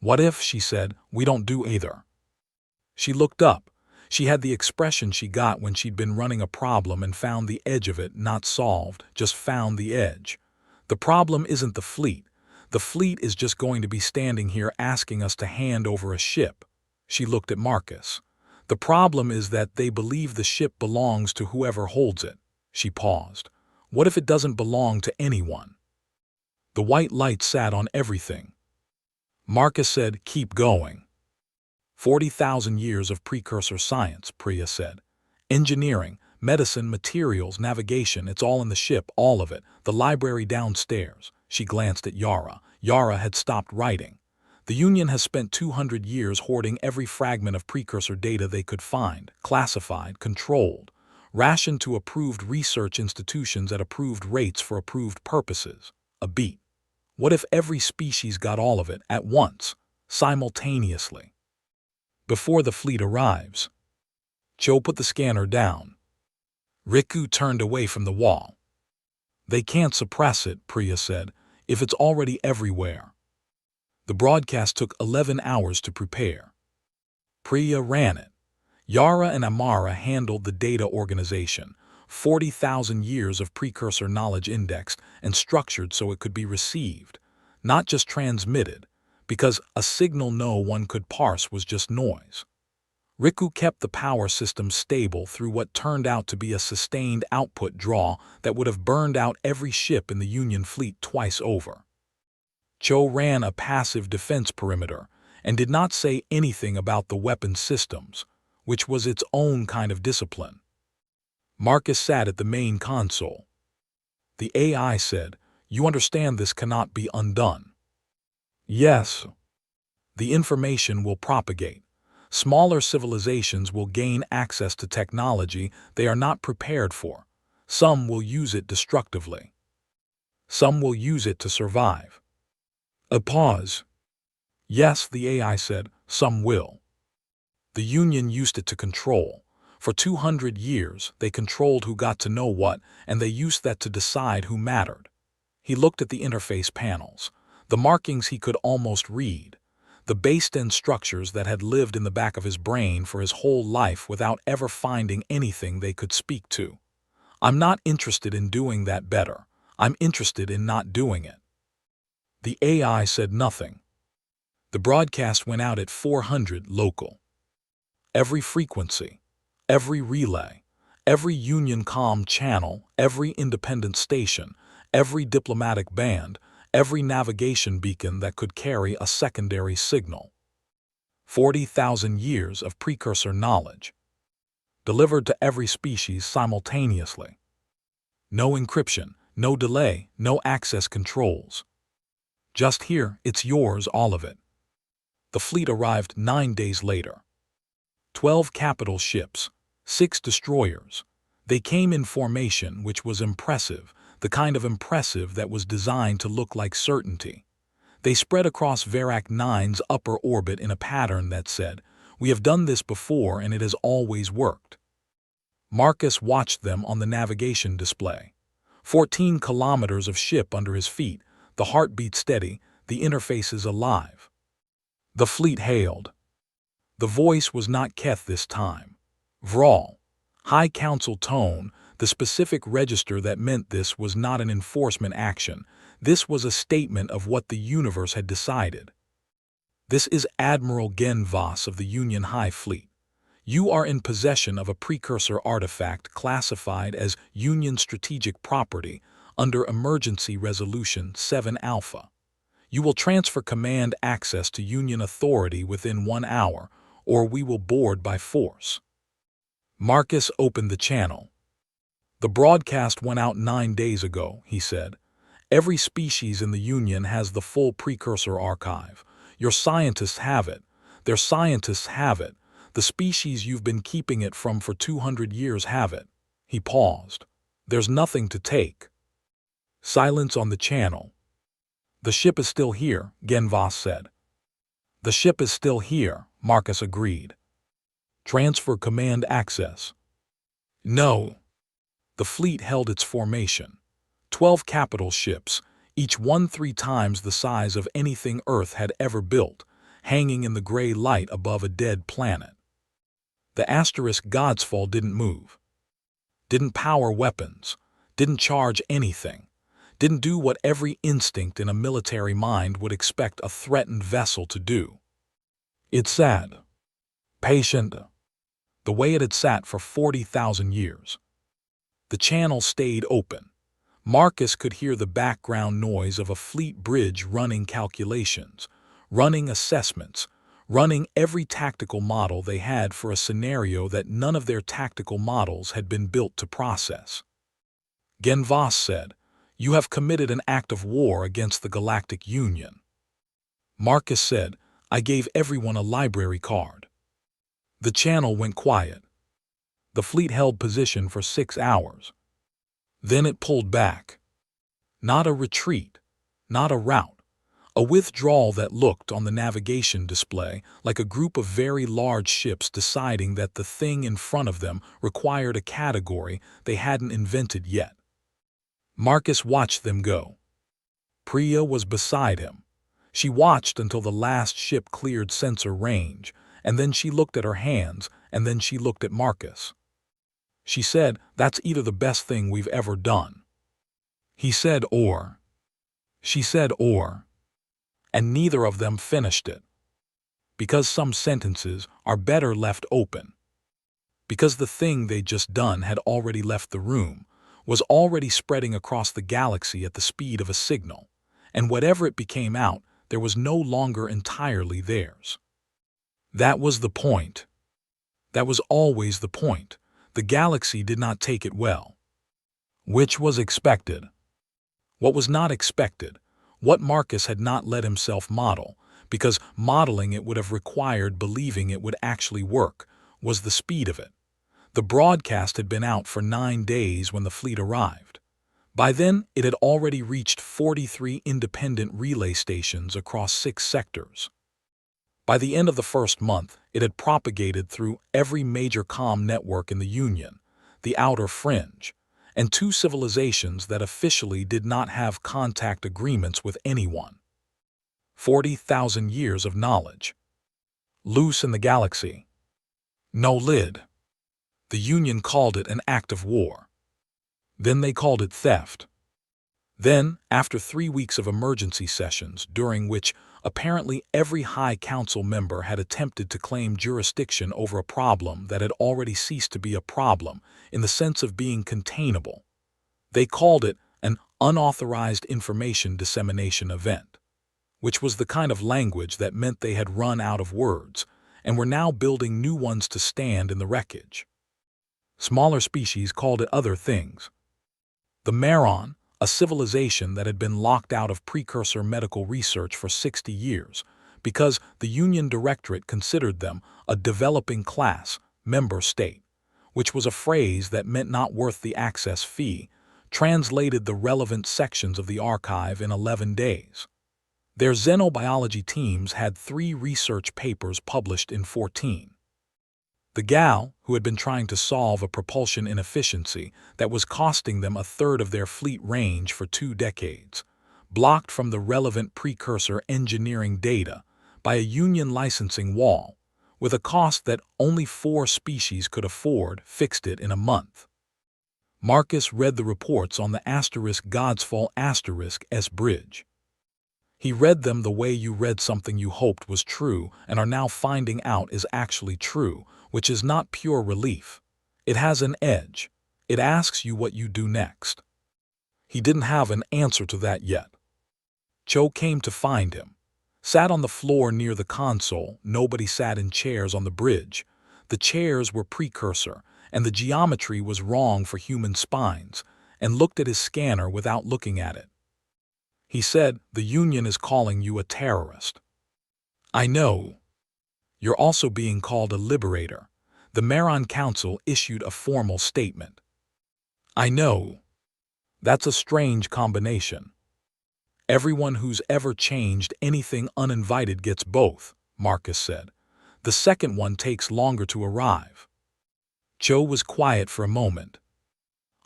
"What if," she said, "we don't do either?" She looked up. She had the expression she got when she'd been running a problem and found the edge of it, not solved, just found the edge. "The problem isn't the fleet. The fleet is just going to be standing here asking us to hand over a ship." She looked at Marcus. "The problem is that they believe the ship belongs to whoever holds it." She paused. "What if it doesn't belong to anyone?" The white light sat on everything. Marcus said, "Keep going." 40,000 years of precursor science, Priya said. "Engineering, medicine, materials, navigation, it's all in the ship, all of it. The library downstairs." She glanced at Yara. Yara had stopped writing. "The Union has spent 200 years hoarding every fragment of precursor data they could find, classified, controlled, rationed to approved research institutions at approved rates for approved purposes. A beat. What if every species got all of it at once, simultaneously? Before the fleet arrives." Cho put the scanner down. Riku turned away from the wall. "They can't suppress it," Priya said, "if it's already everywhere." The broadcast took 11 hours to prepare. Priya ran it. Yara and Amara handled the data organization, 40,000 years of precursor knowledge indexed and structured so it could be received, not just transmitted, because a signal no one could parse was just noise. Riku kept the power system stable through what turned out to be a sustained output draw that would have burned out every ship in the Union fleet twice over. Cho ran a passive defense perimeter and did not say anything about the weapons systems, which was its own kind of discipline. Marcus sat at the main console. The AI said, "You understand this cannot be undone?" "Yes." "The information will propagate. Smaller civilizations will gain access to technology they are not prepared for. Some will use it destructively. Some will use it to survive." A pause. "Yes," the AI said, "some will." The Union used it to control. For 200 years, they controlled who got to know what, and they used that to decide who mattered. He looked at the interface panels, the markings he could almost read, the based-in structures that had lived in the back of his brain for his whole life without ever finding anything they could speak to. I'm not interested in doing that better. I'm interested in not doing it. The AI said nothing. The broadcast went out at 400 local. Every frequency, every relay, every Union comm channel, every independent station, every diplomatic band, every navigation beacon that could carry a secondary signal. 40,000 years of precursor knowledge, delivered to every species simultaneously. No encryption, no delay, no access controls. Just here, it's yours, all of it. The fleet arrived 9 days later. 12 capital ships, 6 destroyers. They came in formation, which was impressive, the kind of impressive that was designed to look like certainty. They spread across Verak 9's upper orbit in a pattern that said, "We have done this before and it has always worked." Marcus watched them on the navigation display. 14 kilometers of ship under his feet, the heartbeat steady, the interfaces alive. The fleet hailed. The voice was not Keth this time. Vral. High Council tone, the specific register that meant this was not an enforcement action. This was a statement of what the universe had decided. This is Admiral Gen Voss of the Union High Fleet. You are in possession of a precursor artifact classified as Union Strategic Property under Emergency Resolution 7 Alpha. You will transfer command access to Union authority within 1 hour, or we will board by force. Marcus opened the channel. The broadcast went out 9 days ago, he said. Every species in the Union has the full precursor archive. Your scientists have it. Their scientists have it. The species you've been keeping it from for 200 years have it. He paused. There's nothing to take. Silence on the channel. The ship is still here, Gen Voss said. The ship is still here, Marcus agreed. Transfer command access. No. The fleet held its formation. 12 capital ships, each 1 3 times the size of anything Earth had ever built, hanging in the gray light above a dead planet. The asterisk Godsfall didn't move. Didn't power weapons. Didn't charge anything. Didn't do what every instinct in a military mind would expect a threatened vessel to do. It sat. Patient. The way it had sat for 40,000 years. The channel stayed open. Marcus could hear the background noise of a fleet bridge running calculations, running assessments, running every tactical model they had for a scenario that none of their tactical models had been built to process. Gen Voss said, "You have committed an act of war against the Galactic Union." Marcus said, "I gave everyone a library card." The channel went quiet. The fleet held position for 6 hours. Then it pulled back. Not a retreat, not a rout, a withdrawal that looked on the navigation display like a group of very large ships deciding that the thing in front of them required a category they hadn't invented yet. Marcus watched them go. Priya was beside him. She watched until the last ship cleared sensor range, and then she looked at her hands, and then she looked at Marcus. She said, "That's either the best thing we've ever done." He said, "Or." She said, "Or." And neither of them finished it. Because some sentences are better left open. Because the thing they'd just done had already left the room, was already spreading across the galaxy at the speed of a signal, and whatever it became out, there was no longer entirely theirs. That was the point. That was always the point. The galaxy did not take it well. Which was expected. What was not expected, what Marcus had not let himself model, because modeling it would have required believing it would actually work, was the speed of it. The broadcast had been out for 9 days when the fleet arrived. By then, it had already reached 43 independent relay stations across 6 sectors. By the end of the first month, It had propagated through every major comm network in the Union, the Outer Fringe, and two civilizations that officially did not have contact agreements with anyone. 40,000 years of knowledge. Loose in the galaxy. No lid. The Union called it an act of war. Then they called it theft. Then, after 3 weeks of emergency sessions, during which apparently every High Council member had attempted to claim jurisdiction over a problem that had already ceased to be a problem in the sense of being containable, they called it an unauthorized information dissemination event, which was the kind of language that meant they had run out of words and were now building new ones to stand in the wreckage. Smaller species called it other things. The Maron, a civilization that had been locked out of precursor medical research for 60 years because the Union Directorate considered them a developing class member state, which was a phrase that meant not worth the access fee, translated the relevant sections of the archive in 11 days. Their xenobiology teams had 3 research papers published in 14. The gal, who had been trying to solve a propulsion inefficiency that was costing them a third of their fleet range for 2 decades, blocked from the relevant precursor engineering data by a Union licensing wall, with a cost that only 4 species could afford, fixed it in a month. Marcus read the reports on the *Godsfall *S bridge. He read them the way you read something you hoped was true and are now finding out is actually true, which is not pure relief. It has an edge. It asks you what you do next. He didn't have an answer to that yet. Cho came to find him. Sat on the floor near the console. Nobody sat in chairs on the bridge. The chairs were precursor, and the geometry was wrong for human spines, and looked at his scanner without looking at it. He said, "The Union is calling you a terrorist." "I know. You're also being called a liberator." The Maron Council issued a formal statement. "I know. That's a strange combination. Everyone who's ever changed anything uninvited gets both," Marcus said. "The second one takes longer to arrive." Cho was quiet for a moment.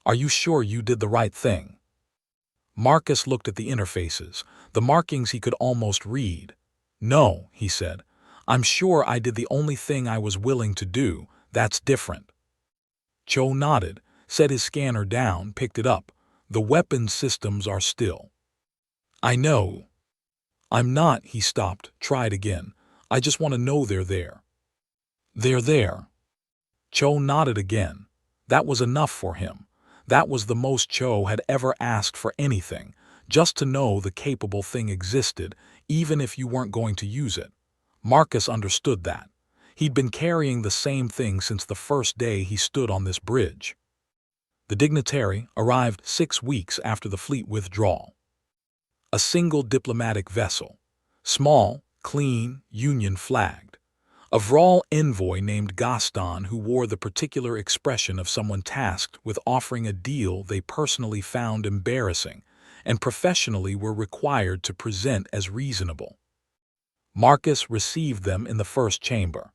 "Are you sure you did the right thing?" Marcus looked at the interfaces, the markings he could almost read. "No," he said. "I'm sure I did the only thing I was willing to do. That's different." Cho nodded, set his scanner down, picked it up. "The weapons systems are still." "I know." "I'm not," he stopped, tried again. "I just want to know they're there." "They're there." Cho nodded again. That was enough for him. That was the most Cho had ever asked for anything, just to know the capable thing existed, even if you weren't going to use it. Marcus understood that. He'd been carrying the same thing since the first day he stood on this bridge. The dignitary arrived 6 weeks after the fleet withdrawal. A single diplomatic vessel, small, clean, Union flagged. A Vral envoy named Gaston who wore the particular expression of someone tasked with offering a deal they personally found embarrassing and professionally were required to present as reasonable. Marcus received them in the first chamber.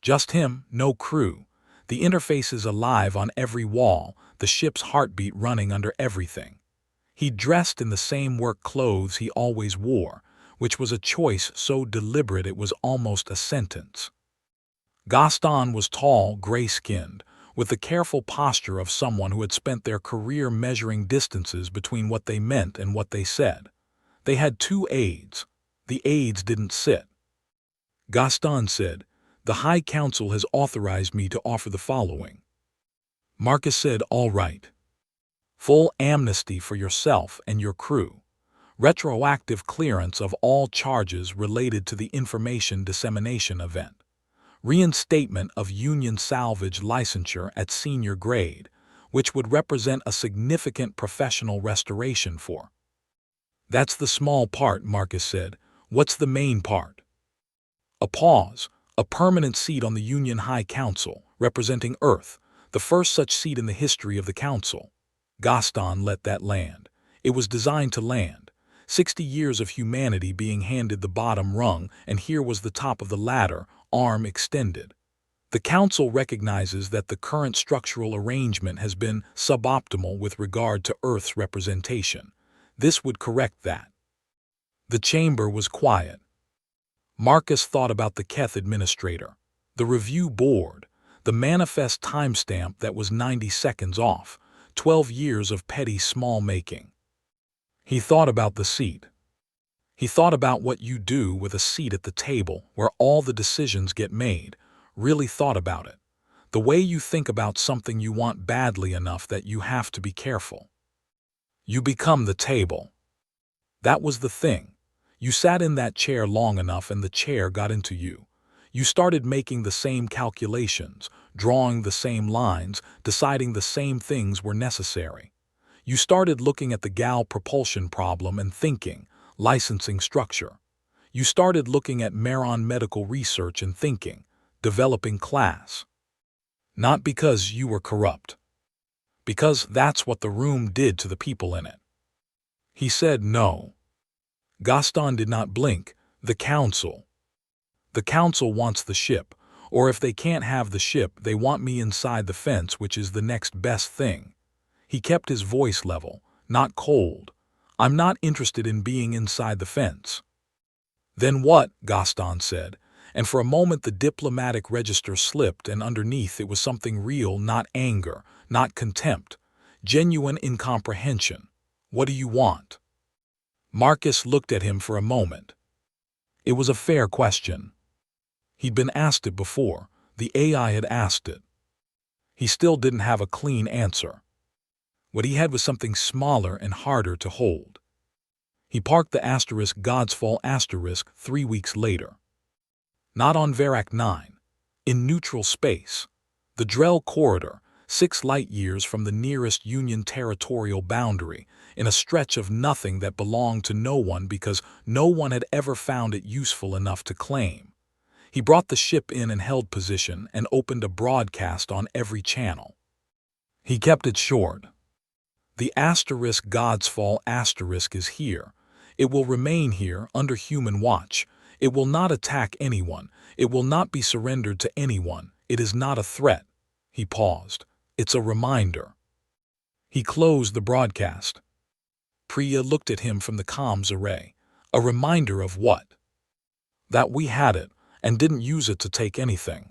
Just him, no crew. The interfaces alive on every wall, the ship's heartbeat running under everything. He dressed in the same work clothes he always wore, which was a choice so deliberate it was almost a sentence. Gaston was tall, gray-skinned, with the careful posture of someone who had spent their career measuring distances between what they meant and what they said. They had 2 aides. The aides didn't sit. Gaston said, "The High Council has authorized me to offer the following." Marcus said, "All right. Full amnesty for yourself and your crew. Retroactive clearance of all charges related to the information dissemination event. Reinstatement of Union salvage licensure at senior grade, which would represent a significant professional restoration for." "That's the small part," Marcus said. "What's the main part?" A pause. "A permanent seat on the Union High Council, representing Earth, the first such seat in the history of the Council." Gaston let that land. It was designed to land. 60 years of humanity being handed the bottom rung, and here was the top of the ladder, arm extended. The Council recognizes that the current structural arrangement has been suboptimal with regard to Earth's representation. This would correct that. The chamber was quiet. Marcus thought about the Keth administrator, the review board, the manifest timestamp that was 90 seconds off, 12 years of petty small-making. He thought about the seat. He thought about what you do with a seat at the table where all the decisions get made, really thought about it. The way you think about something you want badly enough that you have to be careful. You become the table. That was the thing. You sat in that chair long enough and the chair got into you. You started making the same calculations, drawing the same lines, deciding the same things were necessary. You started looking at the gal propulsion problem and thinking, licensing structure. You started looking at Maron medical research and thinking, developing class. Not because you were corrupt. Because that's what the room did to the people in it. He said no. Gaston did not blink. The Council. The Council wants the ship, or if they can't have the ship, they want me inside the fence, which is the next best thing. He kept his voice level, not cold. I'm not interested in being inside the fence. Then what? Gaston said, and for a moment the diplomatic register slipped and underneath it was something real, not anger, not contempt, genuine incomprehension. What do you want? Marcus looked at him for a moment. It was a fair question. He'd been asked it before. The AI had asked it. He still didn't have a clean answer. What he had was something smaller and harder to hold. He parked the asterisk Godsfall asterisk 3 weeks later. Not on Verak 9. In neutral space. The Drell corridor, 6 light-years from the nearest Union territorial boundary, in a stretch of nothing that belonged to no one because no one had ever found it useful enough to claim. He brought the ship in and held position and opened a broadcast on every channel. He kept it short. The asterisk Godsfall asterisk is here. It will remain here under human watch. It will not attack anyone. It will not be surrendered to anyone. It is not a threat. He paused. It's a reminder. He closed the broadcast. Priya looked at him from the comms array. A reminder of what? That we had it and didn't use it to take anything.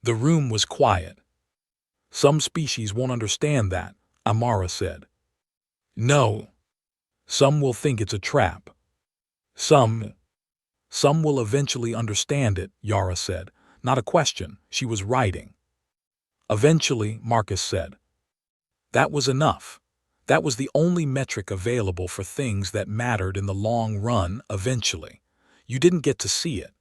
The room was quiet. Some species won't understand that, Amara said. No. Some will think it's a trap. Some will eventually understand it, Yara said. Not a question, she was writing. Eventually, Marcus said. That was enough. That was the only metric available for things that mattered in the long run, eventually. You didn't get to see it.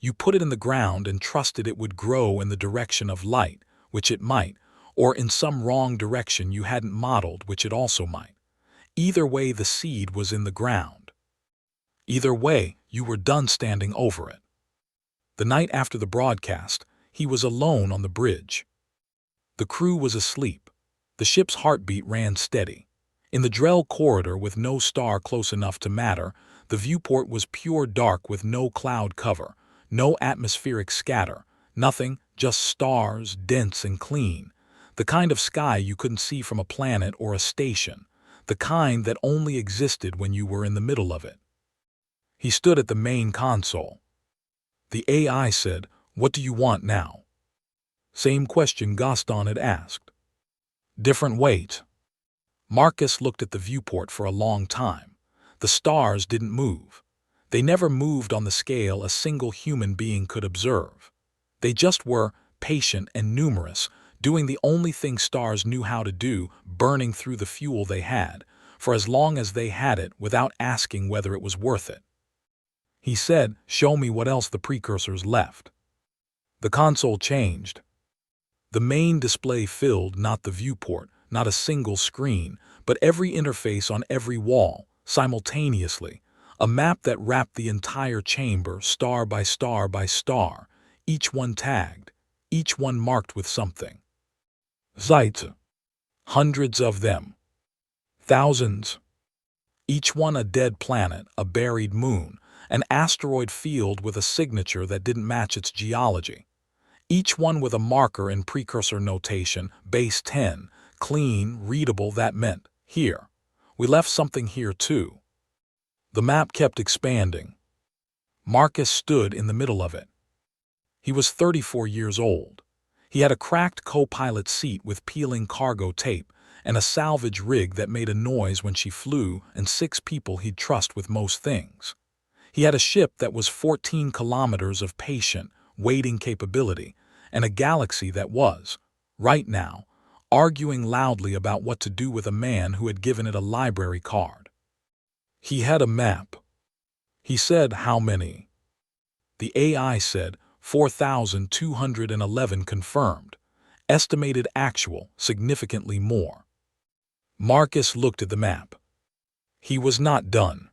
You put it in the ground and trusted it would grow in the direction of light, which it might, or in some wrong direction you hadn't modeled, which it also might. Either way, the seed was in the ground. Either way, you were done standing over it. The night after the broadcast, he was alone on the bridge. The crew was asleep. The ship's heartbeat ran steady. In the Drell corridor, with no star close enough to matter, the viewport was pure dark with no cloud cover, no atmospheric scatter, nothing, just stars, dense and clean. The kind of sky you couldn't see from a planet or a station, the kind that only existed when you were in the middle of it. He stood at the main console. The AI said, "What do you want now?" Same question Gaston had asked. Different weight. Marcus looked at the viewport for a long time. The stars didn't move. They never moved on the scale a single human being could observe. They just were, patient and numerous, doing the only thing stars knew how to do, burning through the fuel they had, for as long as they had it, without asking whether it was worth it. He said, "Show me what else the precursors left." The console changed. The main display filled not the viewport, not a single screen, but every interface on every wall, simultaneously, a map that wrapped the entire chamber, star by star by star, each one tagged, each one marked with something. Sites. Hundreds of them. Thousands. Each one a dead planet, a buried moon, an asteroid field with a signature that didn't match its geology. Each one with a marker in precursor notation, base 10, clean, readable, that meant, here. We left something here too. The map kept expanding. Marcus stood in the middle of it. He was 34 years old. He had a cracked co-pilot seat with peeling cargo tape and a salvage rig that made a noise when she flew, and 6 people he'd trust with most things. He had a ship that was 14 kilometers of patient, waiting capability, and a galaxy that was, right now, arguing loudly about what to do with a man who had given it a library card. He had a map. He said how many. The AI said 4,211 confirmed. Estimated actual, significantly more. Marcus looked at the map. He was not done.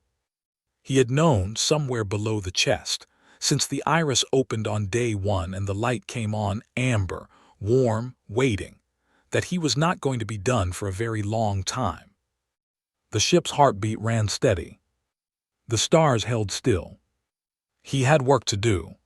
He had known, somewhere below the chest, since the iris opened on day 1 and the light came on amber, warm, waiting, that he was not going to be done for a very long time. The ship's heartbeat ran steady. The stars held still. He had work to do.